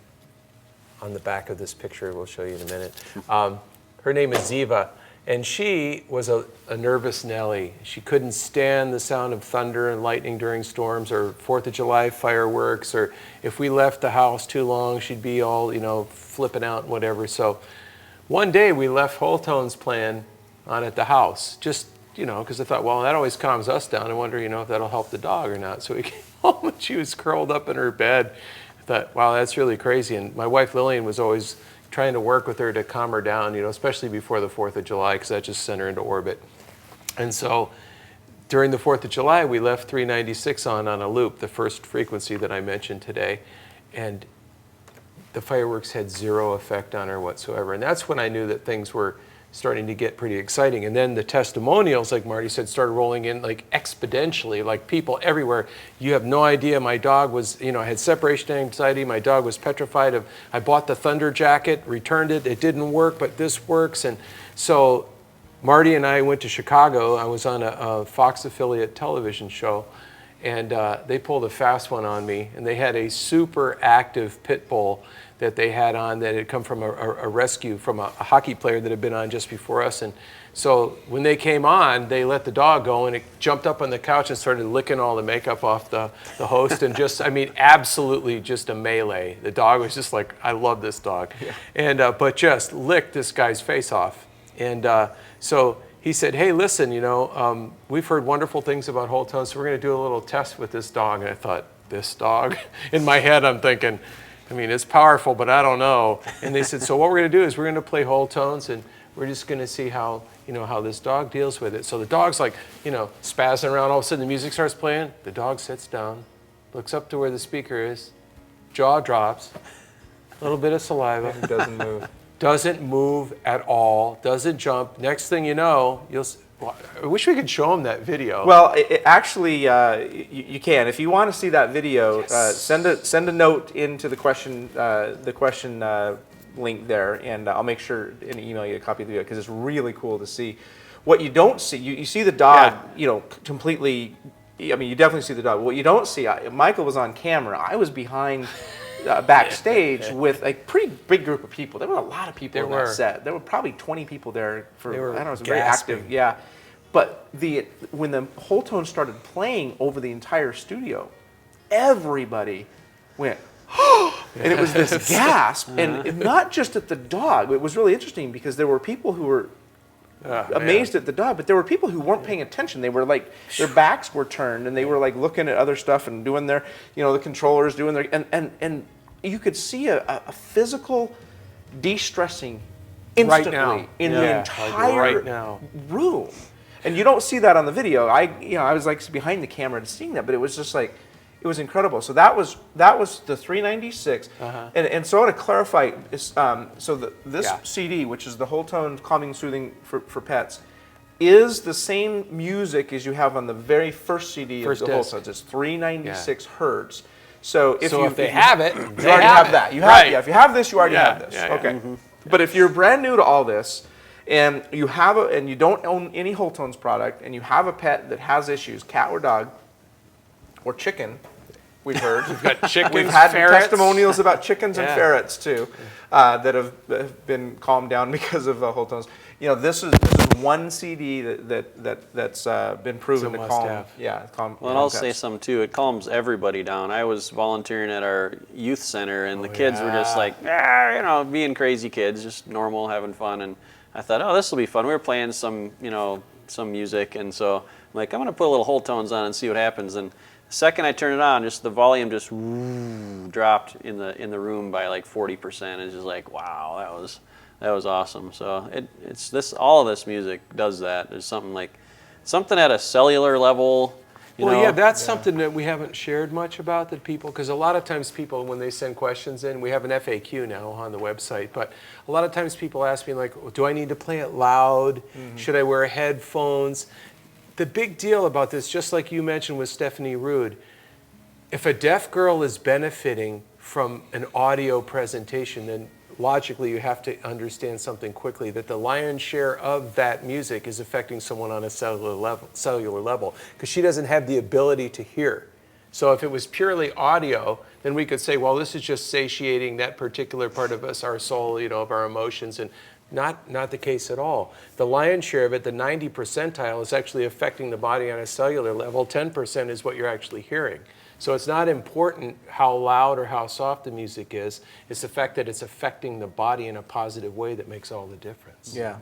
the back of this picture, we'll show you in a minute, her name is Ziva. And she was a nervous Nellie. She couldn't stand the sound of thunder and lightning during storms or 4th of July fireworks, or if we left the house too long, she'd be all, flipping out and whatever. So one day we left Wholetones playing on at the house, just, because I thought, well, that always calms us down. I wonder, if that'll help the dog or not. So we came home and she was curled up in her bed. I thought, wow, that's really crazy. And my wife Lillian was always trying to work with her to calm her down, especially before the 4th of July, because that just sent her into orbit. And so during the 4th of July, we left 396 on a loop, the first frequency that I mentioned today, and the fireworks had zero effect on her whatsoever. And that's when I knew that things were starting to get pretty exciting. And then the testimonials, like Marty said, started rolling in like exponentially, like people everywhere. You have no idea, my dog was, had separation anxiety, my dog was petrified I bought the Thunder jacket, returned it, it didn't work, but this works. And so Marty and I went to Chicago. I was on a Fox affiliate television show, and they pulled a fast one on me, and they had a super active pit bull that they had on that had come from a rescue from a hockey player that had been on just before us. And so when they came on, they let the dog go, and it jumped up on the couch and started licking all the makeup off the host, and just, absolutely just a melee. The dog was just like, I love this dog. Yeah. And but just licked this guy's face off. And so he said, hey, listen, we've heard wonderful things about Wholetones, so we're going to do a little test with this dog. And I thought, this dog? In my head, I'm thinking, it's powerful, but I don't know. And they said, so what we're going to do is we're going to play Wholetones, and we're just going to see how this dog deals with it. So the dog's like, spazzing around. All of a sudden, the music starts playing. The dog sits down, looks up to where the speaker is, jaw drops, a little bit of saliva. It doesn't move. Doesn't move at all, doesn't jump. Next thing you know, I wish we could show them that video. Well, actually, you can. If you want to see that video, Yes. send a note into the question link there, and I'll make sure and email you a copy of the video, because it's really cool to see. What you don't see, you see the dog, completely. You definitely see the dog. What you don't see, Michael was on camera. I was behind. Backstage with a pretty big group of people. There were a lot of people in that set. There were probably 20 people there for, I don't know, it was very active. Yeah. But when the Wholetones started playing over the entire studio, everybody went, and it was this gasp, and not just at the dog. It was really interesting because there were people who were amazed at the dog, but there were people who weren't paying attention. They were like, their backs were turned, and they were like looking at other stuff and doing their, the controllers doing their, and you could see a physical de-stressing instantly in the entire room. And you don't see that on the video. I was like behind the camera and seeing that, but it was just like, it was incredible. So that was the 396, and so I want to clarify. This CD, which is the Wholetones Calming and Soothing for Pets, is the same music as you have on the very first CD of the Wholetones. It's 396 hertz. So if they have it, you already have that. If you have this, you already have this. Okay. Mm-hmm. But if you're brand new to all this, and you don't own any Wholetones product, and you have a pet that has issues, cat or dog, or chicken. We've heard. We've got chickens, We've had ferrets. testimonials about chickens and ferrets too, that have been calmed down because of Wholetones. This is one CD that's been proven to calm. Calm. Well, and I'll say something too. It calms everybody down. I was volunteering at our youth center, and the kids were just like, being crazy kids, just normal, having fun. And I thought, oh, this will be fun. We were playing some music, and so I'm like, I'm gonna put a little Wholetones on and see what happens. And the second I turned it on, just the volume just dropped in the room by like 40%. It's just like, wow, that was awesome. So it's all of this music does that. There's something at a cellular level You Well, know? yeah, that's something that we haven't shared much about that people, because a lot of times people, when they send questions in, we have an FAQ now on the website, but a lot of times people ask me like, do I need to play it loud? Should I wear headphones? The big deal about this, just like you mentioned with Stephanie Rude, if a deaf girl is benefiting from an audio presentation, then logically you have to understand something quickly, that the lion's share of that music is affecting someone on a cellular level, because she doesn't have the ability to hear. So if it was purely audio, then we could say, well, this is just satiating that particular part of us, our soul, of our emotions, and not the case at all. The lion's share of it, the 90 percentile, is actually affecting the body on a cellular level. 10% is what you're actually hearing. So it's not important how loud or how soft the music is. It's the fact that it's affecting the body in a positive way that makes all the difference. Yeah,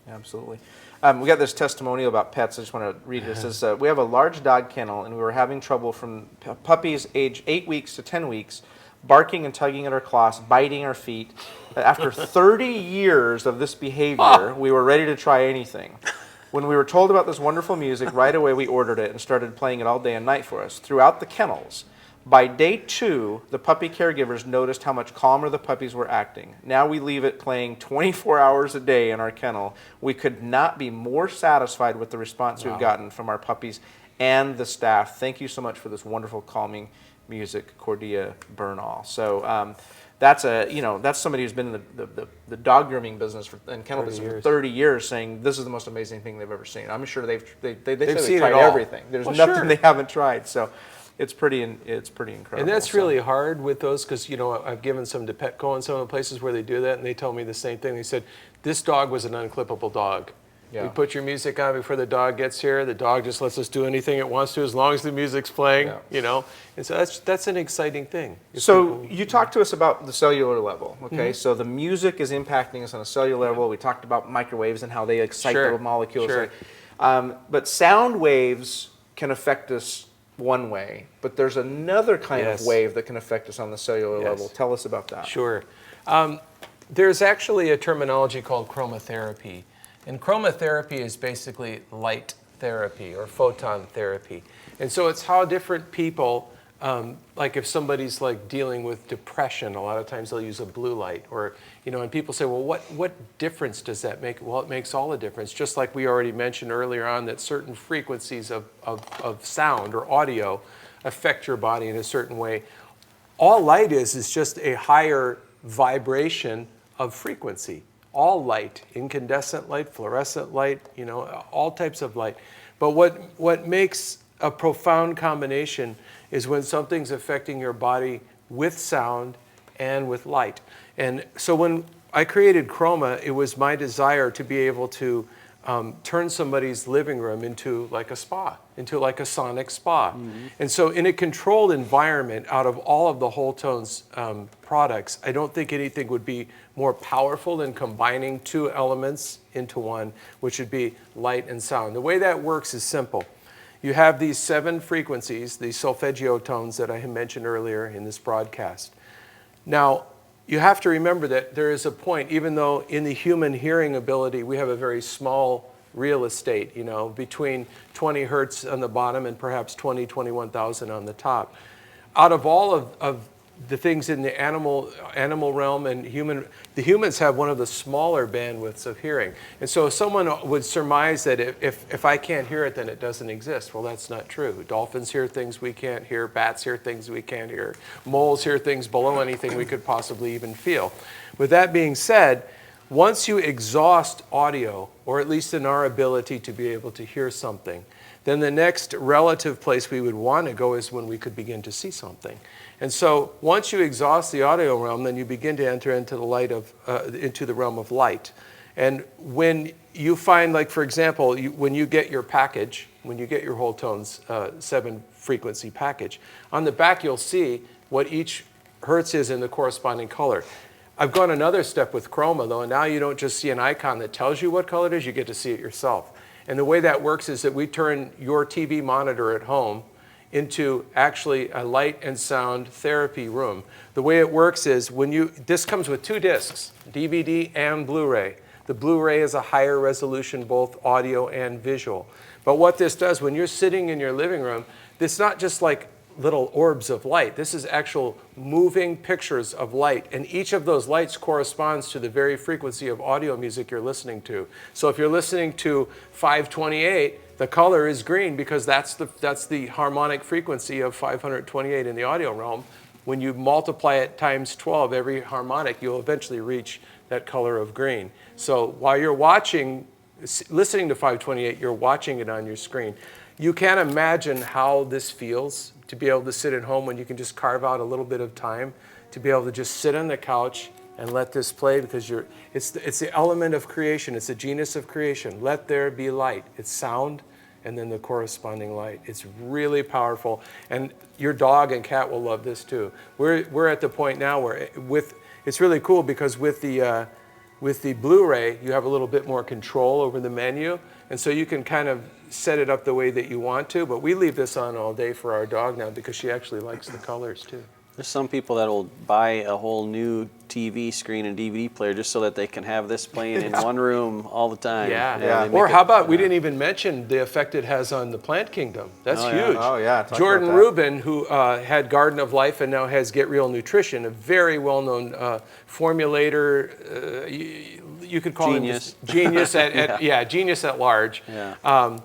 absolutely. We got this testimonial about pets. I just want to read it. It says, we have a large dog kennel, and we were having trouble from puppies age 8 weeks to 10 weeks, barking and tugging at our claws, biting our feet. After 30 years of this behavior, we were ready to try anything. When we were told about this wonderful music, right away we ordered it and started playing it all day and night for us throughout the kennels. By day 2, the puppy caregivers noticed how much calmer the puppies were acting. Now we leave it playing 24 hours a day in our kennel. We could not be more satisfied with the response we've gotten from our puppies and the staff. Thank you so much for this wonderful calming music, Cordia Bernal. So that's somebody who's been in the dog grooming business and kennel business for 30 years, saying this is the most amazing thing they've ever seen. I'm sure they've tried everything. There's nothing they haven't tried. So it's pretty incredible. And that's really hard with those, because I've given some to Petco in some of the places where they do that, and they tell me the same thing. They said this dog was an unclippable dog. Yeah. We put your music on before the dog gets here. The dog just lets us do anything it wants to as long as the music's playing, And so that's an exciting thing. So you talked to us about the cellular level, okay? So the music is impacting us on a cellular level. We talked about microwaves and how they excite the molecules. Sure. But sound waves can affect us one way, but there's another kind of wave that can affect us on the cellular level. Tell us about that. Sure. There's actually a terminology called chromatherapy. And chromatherapy is basically light therapy or photon therapy. And so it's how different people, like if somebody's like dealing with depression, a lot of times they'll use a blue light, or, and people say, well, what difference does that make? Well, it makes all the difference. Just like we already mentioned earlier on, that certain frequencies of sound or audio affect your body in a certain way. All light is just a higher vibration of frequency. All light, incandescent light, fluorescent light, all types of light. But what makes a profound combination is when something's affecting your body with sound and with light. And so when I created Chroma, it was my desire to be able to turn somebody's living room into like a spa, into like a sonic spa. And so in a controlled environment, out of all of the Wholetones products, I don't think anything would be more powerful than combining two elements into one, which would be light and sound. The way that works is simple. You have these 7 frequencies, these solfeggio tones that I had mentioned earlier in this broadcast. Now, you have to remember that there is a point, even though in the human hearing ability we have a very small real estate, between 20 hertz on the bottom and perhaps 21,000 on the top. Out of all of the things in the animal realm and the humans have one of the smaller bandwidths of hearing. And so someone would surmise that if I can't hear it, then it doesn't exist. Well, that's not true. Dolphins hear things we can't hear. Bats hear things we can't hear. Moles hear things below anything we could possibly even feel. With that being said, once you exhaust audio, or at least in our ability to be able to hear something, then the next relative place we would want to go is when we could begin to see something. And so once you exhaust the audio realm, then you begin to enter into the realm of light. And when you find, like for example, when you get your package, when you get your Wholetones 7 frequency package, on the back you'll see what each hertz is in the corresponding color. I've gone another step with Chroma though, and now you don't just see an icon that tells you what color it is, you get to see it yourself. And the way that works is that we turn your TV monitor at home into actually a light and sound therapy room. The way it works is this comes with 2 discs, DVD and Blu-ray. The Blu-ray is a higher resolution, both audio and visual. But what this does, when you're sitting in your living room, it's not just like little orbs of light. This is actual moving pictures of light, and each of those lights corresponds to the very frequency of audio music you're listening to. So if you're listening to 528, the color is green because that's the harmonic frequency of 528 in the audio realm. When you multiply it times 12 every harmonic, you'll eventually reach that color of green. So while you're listening to 528, you're watching it on your screen. You can't imagine how this feels to be able to sit at home when you can just carve out a little bit of time to be able to just sit on the couch and let this play, because it's the element of creation. It's the genius of creation. Let there be light. It's sound and then the corresponding light. It's really powerful. And your dog and cat will love this too. We're at the point now where it's really cool because with the Blu-ray, you have a little bit more control over the menu. And so you can kind of set it up the way that you want to. But we leave this on all day for our dog now because she actually likes the colors too. There's some people that will buy a whole new TV screen and DVD player just so that they can have this playing in one room all the time. Yeah. Or how about, we didn't even mention the effect it has on the plant kingdom. That's huge. Oh, yeah. Jordan Rubin, who had Garden of Life and now has Get Real Nutrition, a very well-known formulator. You could call Genius. him genius genius at large. Yeah.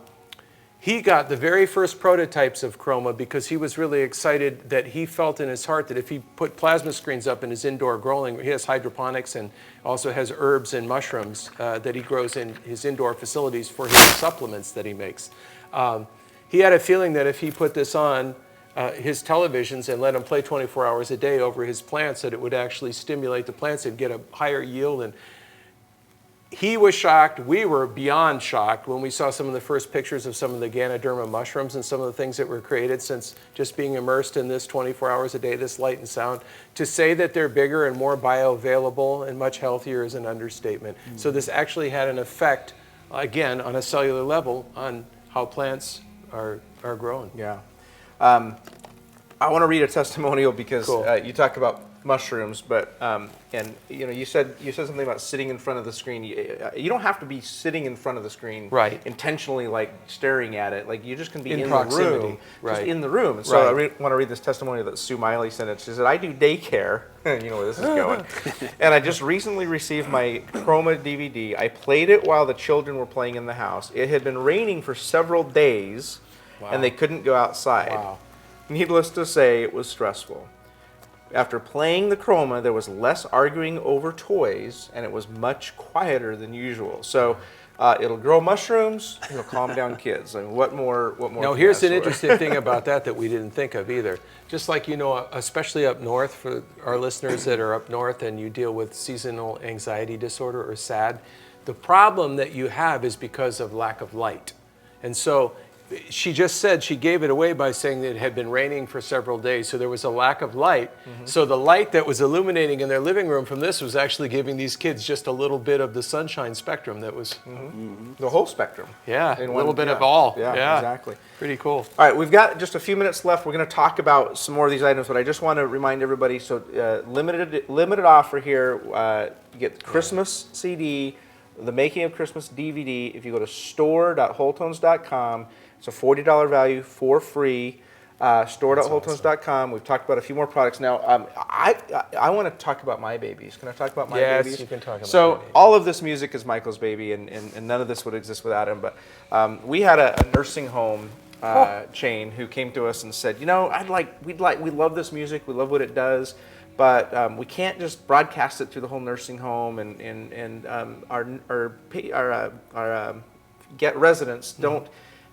He got the very first prototypes of Chroma because he was really excited that he felt in his heart that if he put plasma screens up in his indoor growing, he has hydroponics and also has herbs and mushrooms that he grows in his indoor facilities for his supplements that he makes. He had a feeling that if he put this on his televisions and let him play 24 hours a day over his plants, that it would actually stimulate the plants and get a higher yield. And he was shocked. We were beyond shocked when we saw some of the first pictures of some of the Ganoderma mushrooms and some of the things that were created since just being immersed in this 24 hours a day, this light and sound. To say that they're bigger and more bioavailable and much healthier is an understatement. So this actually had an effect, again, on a cellular level on how plants are grown. Yeah. I want to read a testimonial because you talk about mushrooms, but and you said something about sitting in front of the screen. You don't have to be sitting in front of the screen, right, intentionally, like staring at it. Like you just can be in proximity, the room, right, just in the room. And so I want to read this testimonial that Sue Miley sent it. She said, "I do daycare." You know where this is going. And I just recently received my Chroma DVD. I played it while the children were playing in the house. It had been raining for several days, and they couldn't go outside. Wow. Needless to say, it was stressful. After playing the Chroma, there was less arguing over toys, and it was much quieter than usual. So it'll grow mushrooms, it'll calm down kids. I mean, what more? Now, here's an interesting thing about that we didn't think of either. Just like, especially up north, for our listeners that are up north and you deal with seasonal anxiety disorder or SAD, the problem that you have is because of lack of light. And so she just said she gave it away by saying that it had been raining for several days, so there was a lack of light. Mm-hmm. So the light that was illuminating in their living room from this was actually giving these kids just a little bit of the sunshine spectrum that was... the whole spectrum. Yeah, a little bit of all. Yeah, exactly. Pretty cool. All right, we've got just a few minutes left. We're going to talk about some more of these items, but I just want to remind everybody, so limited offer here. You get the Christmas CD, the Making of Christmas DVD. If you go to store.wholetones.com, it's a $40 value for free. Store.wholetones.com. We've talked about a few more products. Now, I want to talk about my babies. Can I talk about my babies? Yes, you can talk about So all of this music is Michael's baby, and none of this would exist without him. But we had a nursing home chain who came to us and said, we love this music, we love what it does, but we can't just broadcast it through the whole nursing home, and our residents don't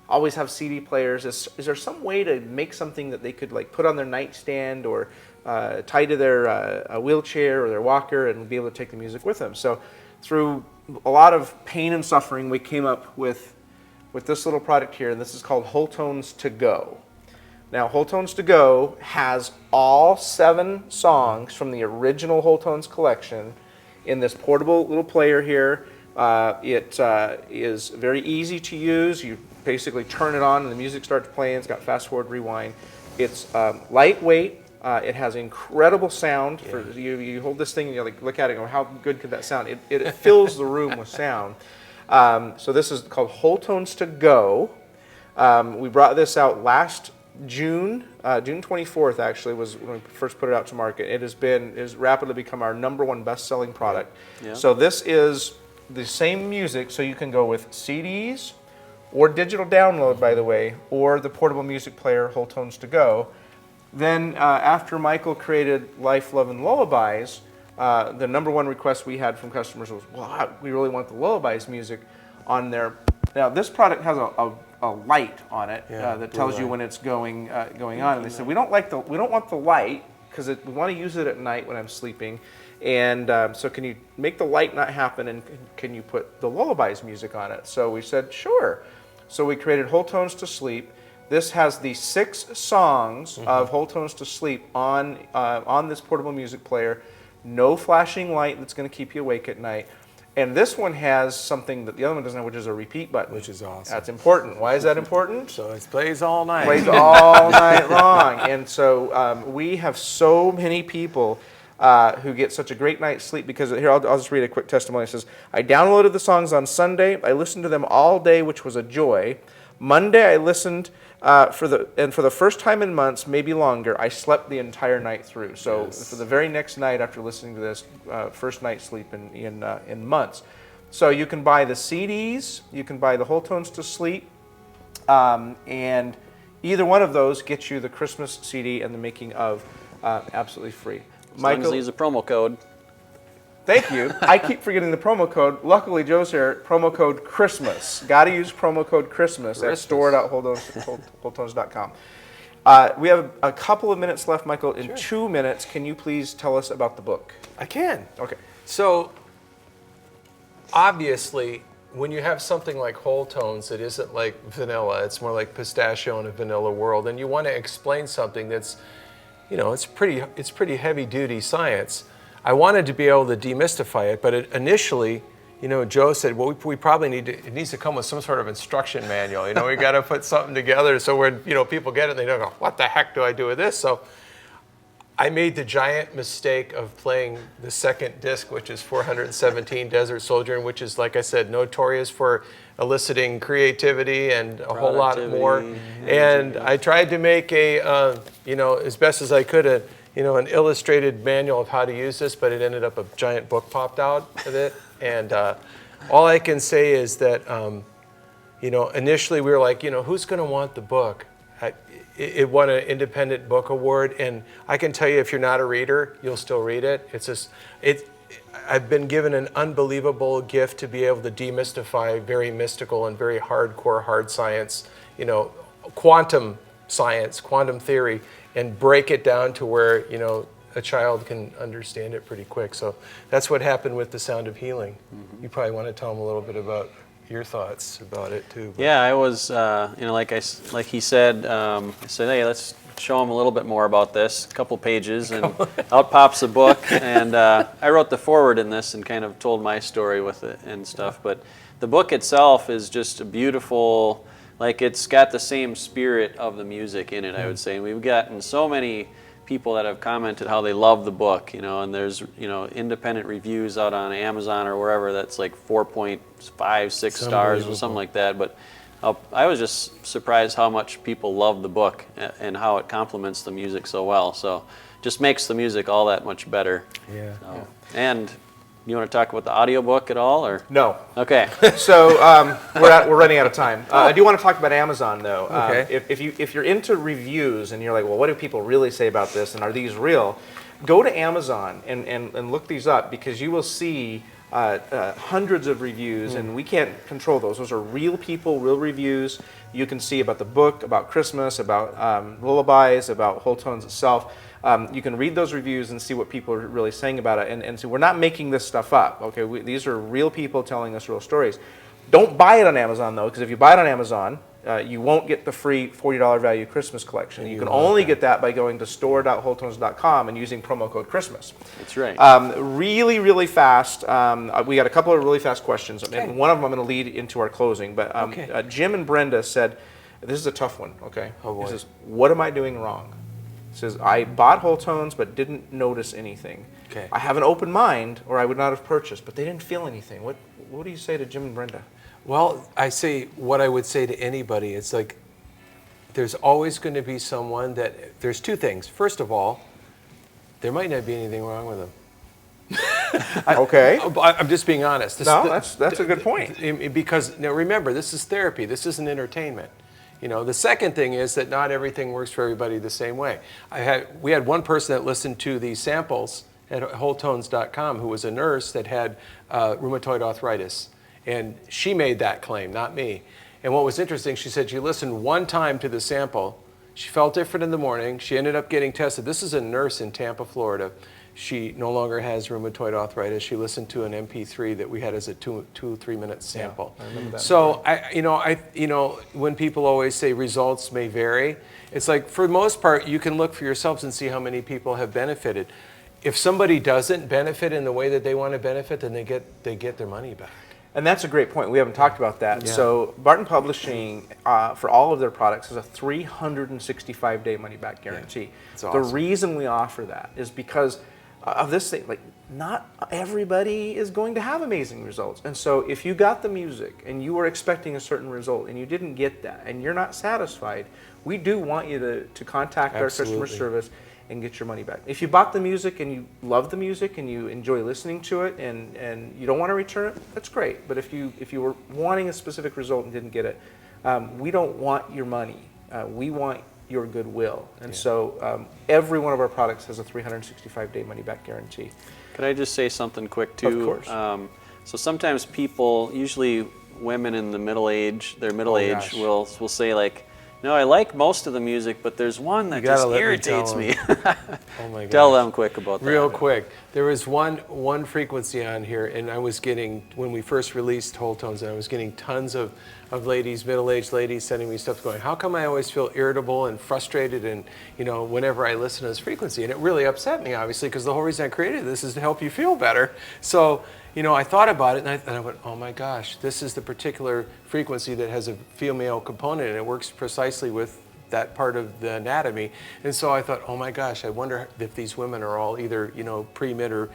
always have CD players. Is there some way to make something that they could put on their nightstand or tie to their wheelchair or their walker and be able to take the music with them? So through a lot of pain and suffering, we came up with this little product here, and this is called Wholetones To Go. Now, Wholetones To Go has all 7 songs from the original Wholetones collection in this portable little player here. It is very easy to use. You basically turn it on and the music starts playing. It's got fast forward, rewind. It's lightweight. It has incredible sound. For you hold this thing and you like look at it and go, how good could that sound? It fills the room with sound. So this is called Wholetones to Go. We brought this out last June. June 24th actually was when we first put it out to market. It has rapidly become our #1 best-selling product. Yeah. So this is the same music, so you can go with CDs or digital download, by the way, or the portable music player Wholetones to Go. Then after Michael created Life, Love, and Lullabies, the #1 request we had from customers was, well, we really want the Lullabies music on there. Now this product has a light on it that tells you when it's going on, and they said we don't want the light because we want to use it at night when I'm sleeping, and so can you make the light not happen, and can you put the Lullabies music on it? So we said sure. So we created Wholetones to Sleep. This has the 6 songs of Wholetones to Sleep on this portable music player. No flashing light that's going to keep you awake at night. And this one has something that the other one doesn't have, which is a repeat button. Which is awesome. That's important. Why is that important? So it plays all night. Plays all night long. And so we have so many people who get such a great night's sleep because here I'll just read a quick testimony. It says, I downloaded the songs on Sunday. I listened to them all day, which was a joy. Monday I listened for the first time in months, maybe longer, I slept the entire night through. So for the very next night after listening to this, first night's sleep in months. So you can buy the CDs, you can buy the Wholetones to Sleep, and either one of those gets you the Christmas CD and the making of absolutely free. As long as they use a promo code. Thank you. I keep forgetting the promo code. Luckily, Joe's here. Promo code Christmas. Got to use promo code Christmas at store.wholetones.com. We have a couple of minutes left, Michael. In 2 minutes, can you please tell us about the book? I can. Okay. So, obviously, when you have something like Wholetones, it isn't like vanilla. It's more like pistachio in a vanilla world, and you want to explain something that's, it's pretty heavy-duty science. I wanted to be able to demystify it, but initially, Joe said, well, we probably it needs to come with some sort of instruction manual. We got to put something together so when, people get it, they don't go, what the heck do I do with this? So I made the giant mistake of playing the second disc, which is 417 Desert Sojourn, which is, like I said, notorious for eliciting creativity and a whole lot more. And I tried to make as best as I could, an illustrated manual of how to use this, but it ended up a giant book popped out of it. And all I can say is that, initially we were like, who's going to want the book? It won an independent book award, and I can tell you, if you're not a reader, you'll still read it. I've been given an unbelievable gift to be able to demystify very mystical and very hardcore hard science, quantum science, quantum theory, and break it down to where, a child can understand it pretty quick. So that's what happened with The Sound of Healing. You probably want to tell them a little bit about your thoughts about it too. But. Yeah, I was, like he said, I said, hey, let's show him a little bit more about this. A couple pages, and out pops a book. And I wrote the foreword in this and kind of told my story with it and stuff. But the book itself is just a beautiful, it's got the same spirit of the music in it, I would say. And we've gotten so many people that have commented how they love the book, and there's, independent reviews out on Amazon or wherever that's like 4.5, 6 stars or something like that. But I was just surprised how much people love the book and how it complements the music so well. So just makes the music all that much better. Yeah. So, and you want to talk about the audiobook at all, or? No. Okay. So we're running out of time. I do want to talk about Amazon, though. Okay. If you're into reviews and you're like, well, what do people really say about this, and are these real? Go to Amazon and look these up, because you will see hundreds of reviews, and we can't control those. Those are real people, real reviews. You can see about the book, about Christmas, about Lullabies, about Wholetones itself. You can read those reviews and see what people are really saying about it. And so we're not making this stuff up. Okay, these are real people telling us real stories. Don't buy it on Amazon, though, because if you buy it on Amazon, you won't get the free $40 value Christmas collection. You can only get that by going to store.wholetones.com and using promo code Christmas. That's right. Really, really fast. We got a couple of really fast questions. Okay. And one of them I'm going to lead into our closing. But Jim and Brenda said, this is a tough one, okay? Oh, boy. This is, what am I doing wrong? It says, I bought Wholetones but didn't notice anything. Okay. I have an open mind, or I would not have purchased, but they didn't feel anything. What do you say to Jim and Brenda? Well, I say what I would say to anybody. It's like there's always going to be someone that, there's two things. First of all, there might not be anything wrong with them. Okay. I'm just being honest. No, that's a good point. Because now remember, this is therapy. This isn't entertainment. The second thing is that not everything works for everybody the same way. We had one person that listened to these samples at Wholetones.com who was a nurse that had rheumatoid arthritis. And she made that claim, not me. And what was interesting, she said she listened one time to the sample. She felt different in the morning. She ended up getting tested. This is a nurse in Tampa, Florida. She no longer has rheumatoid arthritis. She listened to an MP3 that we had as a 2-3 minute sample. Yeah, I remember that. So when people always say results may vary, it's like for the most part you can look for yourselves and see how many people have benefited. If somebody doesn't benefit in the way that they want to benefit, then they get their money back. And that's a great point. We haven't talked about that. Yeah. So Barton Publishing, for all of their products, has a 365-day money-back guarantee. Yeah, that's awesome. The reason we offer that is because of this thing. Like, not everybody is going to have amazing results. And so if you got the music and you were expecting a certain result and you didn't get that and you're not satisfied, we do want you to contact our customer service and get your money back. If you bought the music and you love the music and you enjoy listening to it and you don't want to return it, that's great. But if you were wanting a specific result and didn't get it, we don't want your money. We want your goodwill. And so every one of our products has a 365-day money-back guarantee. Could I just say something quick too? Of course. So sometimes people, usually women in the middle age, will say like, no, I like most of the music, but there's one that just irritates me. Oh my gosh. Tell them quick about that. Real quick. There was one frequency on here, and I was getting, when we first released Wholetones, I was getting tons of ladies, middle-aged ladies, sending me stuff going, how come I always feel irritable and frustrated and, whenever I listen to this frequency? And it really upset me, obviously, because the whole reason I created this is to help you feel better. So, I thought about it, and I went, oh my gosh, this is the particular frequency that has a female component, and it works precisely with that part of the anatomy. And so I thought, oh my gosh, I wonder if these women are all either, pre, mid, or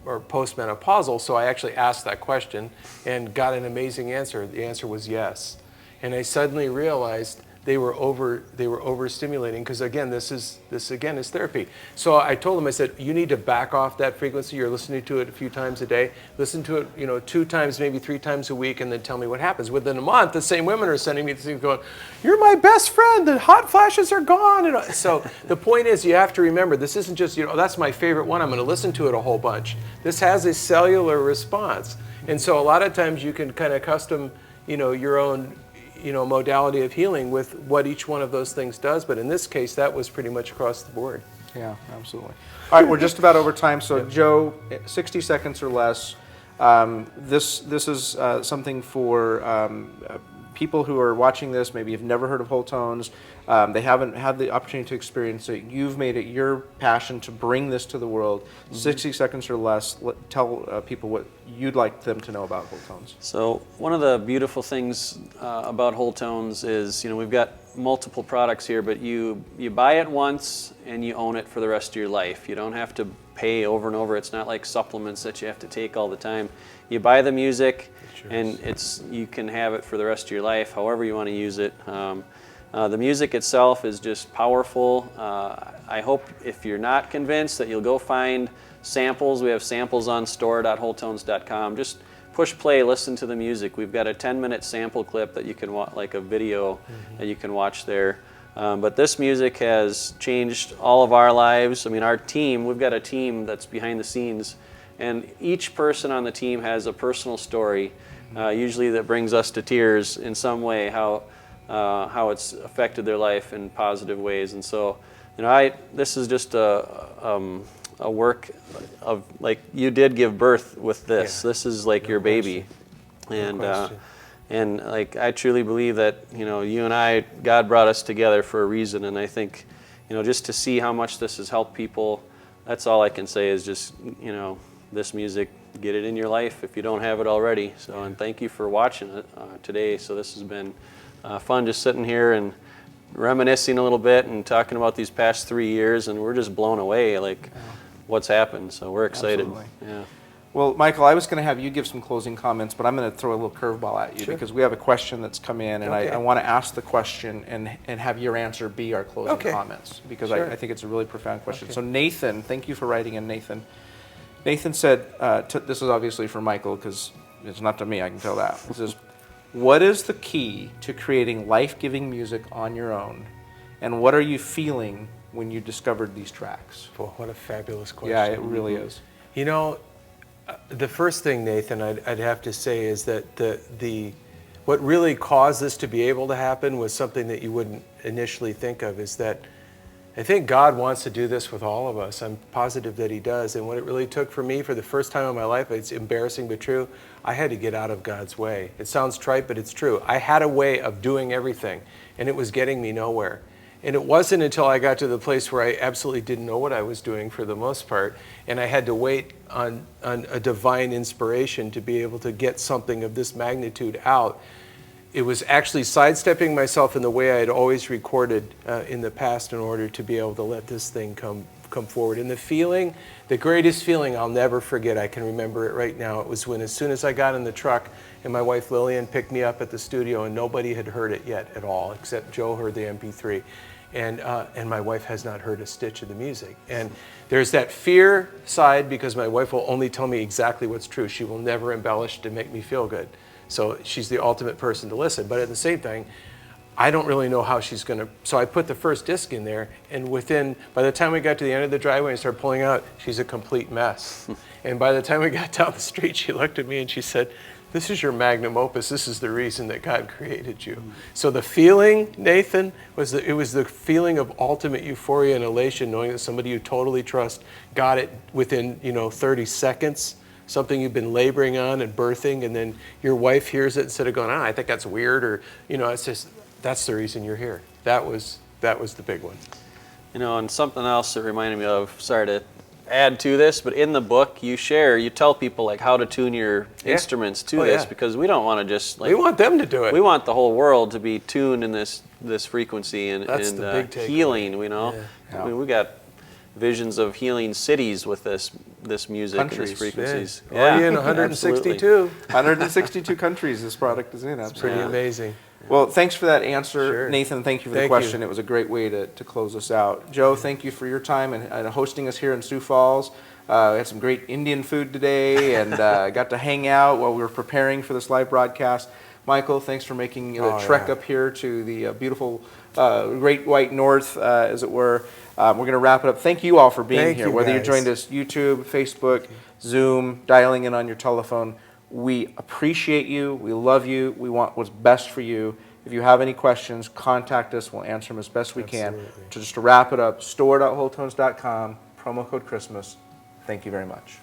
postmenopausal. So I actually asked that question and got an amazing answer. The answer was yes. And I suddenly realized they were overstimulating, because again, this is therapy. So I told them, I said, you need to back off that frequency. You're listening to it a few times a day. Listen to it, 2 times, maybe 3 times a week, and then tell me what happens. Within a month, the same women are sending me things going, you're my best friend. The hot flashes are gone. And so the point is, you have to remember, this isn't just, that's my favorite one. I'm going to listen to it a whole bunch. This has a cellular response, and so a lot of times you can kind of custom, your own modality of healing with what each one of those things does. But in this case, that was pretty much across the board. Yeah, absolutely. All right, we're just about over time. So Joe, 60 seconds or less. This is something for people who are watching this, maybe have never heard of Wholetones. They haven't had the opportunity to experience it. You've made it your passion to bring this to the world. Mm-hmm. 60 seconds or less. Tell people what you'd like them to know about Wholetones. So one of the beautiful things about Wholetones is, we've got multiple products here, but you buy it once and you own it for the rest of your life. You don't have to pay over and over. It's not like supplements that you have to take all the time. You buy the music, and you can have it for the rest of your life, however you want to use it. The music itself is just powerful. I hope if you're not convinced that you'll go find samples. We have samples on store.wholetones.com. Just push play, listen to the music. We've got a 10-minute sample clip that you can watch, like a video that you can watch there. But this music has changed all of our lives. I mean, our team, we've got a team that's behind the scenes, and each person on the team has a personal story, usually that brings us to tears in some way, how it's affected their life in positive ways. And so, this is just a work of, like, you did give birth with this. Yeah. This is like your baby. And like, I truly believe that, you and I, God brought us together for a reason. And I think, just to see how much this has helped people, that's all I can say is just, this music, get it in your life if you don't have it already. So, and thank you for watching it today. So this has been fun, just sitting here and reminiscing a little bit and talking about these past 3 years, and we're just blown away, like what's happened. So we're excited. Absolutely. Yeah. Well, Michael, I was going to have you give some closing comments, but I'm going to throw a little curveball at you because we have a question that's come in, and I want to ask the question and have your answer be our closing comments because I think it's a really profound question. So Nathan, thank you for writing in, Nathan. Nathan said, this is obviously for Michael because it's not to me, I can tell that. He says, what is the key to creating life-giving music on your own, and what are you feeling when you discovered these tracks? Boy, what a fabulous question. Yeah, it really is. You know, the first thing, Nathan, I'd have to say is that what really caused this to be able to happen was something that you wouldn't initially think of, is that I think God wants to do this with all of us. I'm positive that he does. And what it really took for me for the first time in my life, it's embarrassing but true, I had to get out of God's way. It sounds trite, but it's true. I had a way of doing everything, and it was getting me nowhere. And it wasn't until I got to the place where I absolutely didn't know what I was doing for the most part, and I had to wait on a divine inspiration to be able to get something of this magnitude out. It was actually sidestepping myself in the way I had always recorded in the past in order to be able to let this thing come forward. And the feeling, the greatest feeling I'll never forget, I can remember it right now, it was when as soon as I got in the truck and my wife Lillian picked me up at the studio and nobody had heard it yet at all, except Joe heard the MP3. And my wife has not heard a stitch of the music. And there's that fear side because my wife will only tell me exactly what's true. She will never embellish to make me feel good. So she's the ultimate person to listen. But at the same time, I don't really know how she's going to. So I put the first disc in there, and by the time we got to the end of the driveway and started pulling out, she's a complete mess. And by the time we got down the street, she looked at me and she said, "This is your magnum opus. This is the reason that God created you." So the feeling, Nathan, was it was the feeling of ultimate euphoria and elation, knowing that somebody you totally trust got it within 30 seconds. Something you've been laboring on and birthing, and then your wife hears it instead of going, "I think that's weird," or it's just that's the reason you're here. That was the big one. And something else that reminded me of. Sorry to add to this, but in the book you tell people like how to tune your instruments to this because we don't want to just we want them to do it. We want the whole world to be tuned in this frequency and the big healing. Yeah. I mean, we got visions of healing cities with this music and Countries. these frequencies. Already in 162. 162 countries this product is in. It's pretty amazing. Well, thanks for that answer, Sure. Nathan. Thank you for the question. It was a great way to close us out. Joe, thank you for your time and hosting us here in Sioux Falls. We had some great Indian food today and got to hang out while we were preparing for this live broadcast. Michael, thanks for making the trek up here to the beautiful Great White North, as it were. We're going to wrap it up. Thank you all for being here, whether you joined us YouTube, Facebook, Zoom, dialing in on your telephone. We appreciate you. We love you. We want what's best for you. If you have any questions, contact us. We'll answer them as best we can. Just to wrap it up, store.wholetones.com, promo code Christmas. Thank you very much.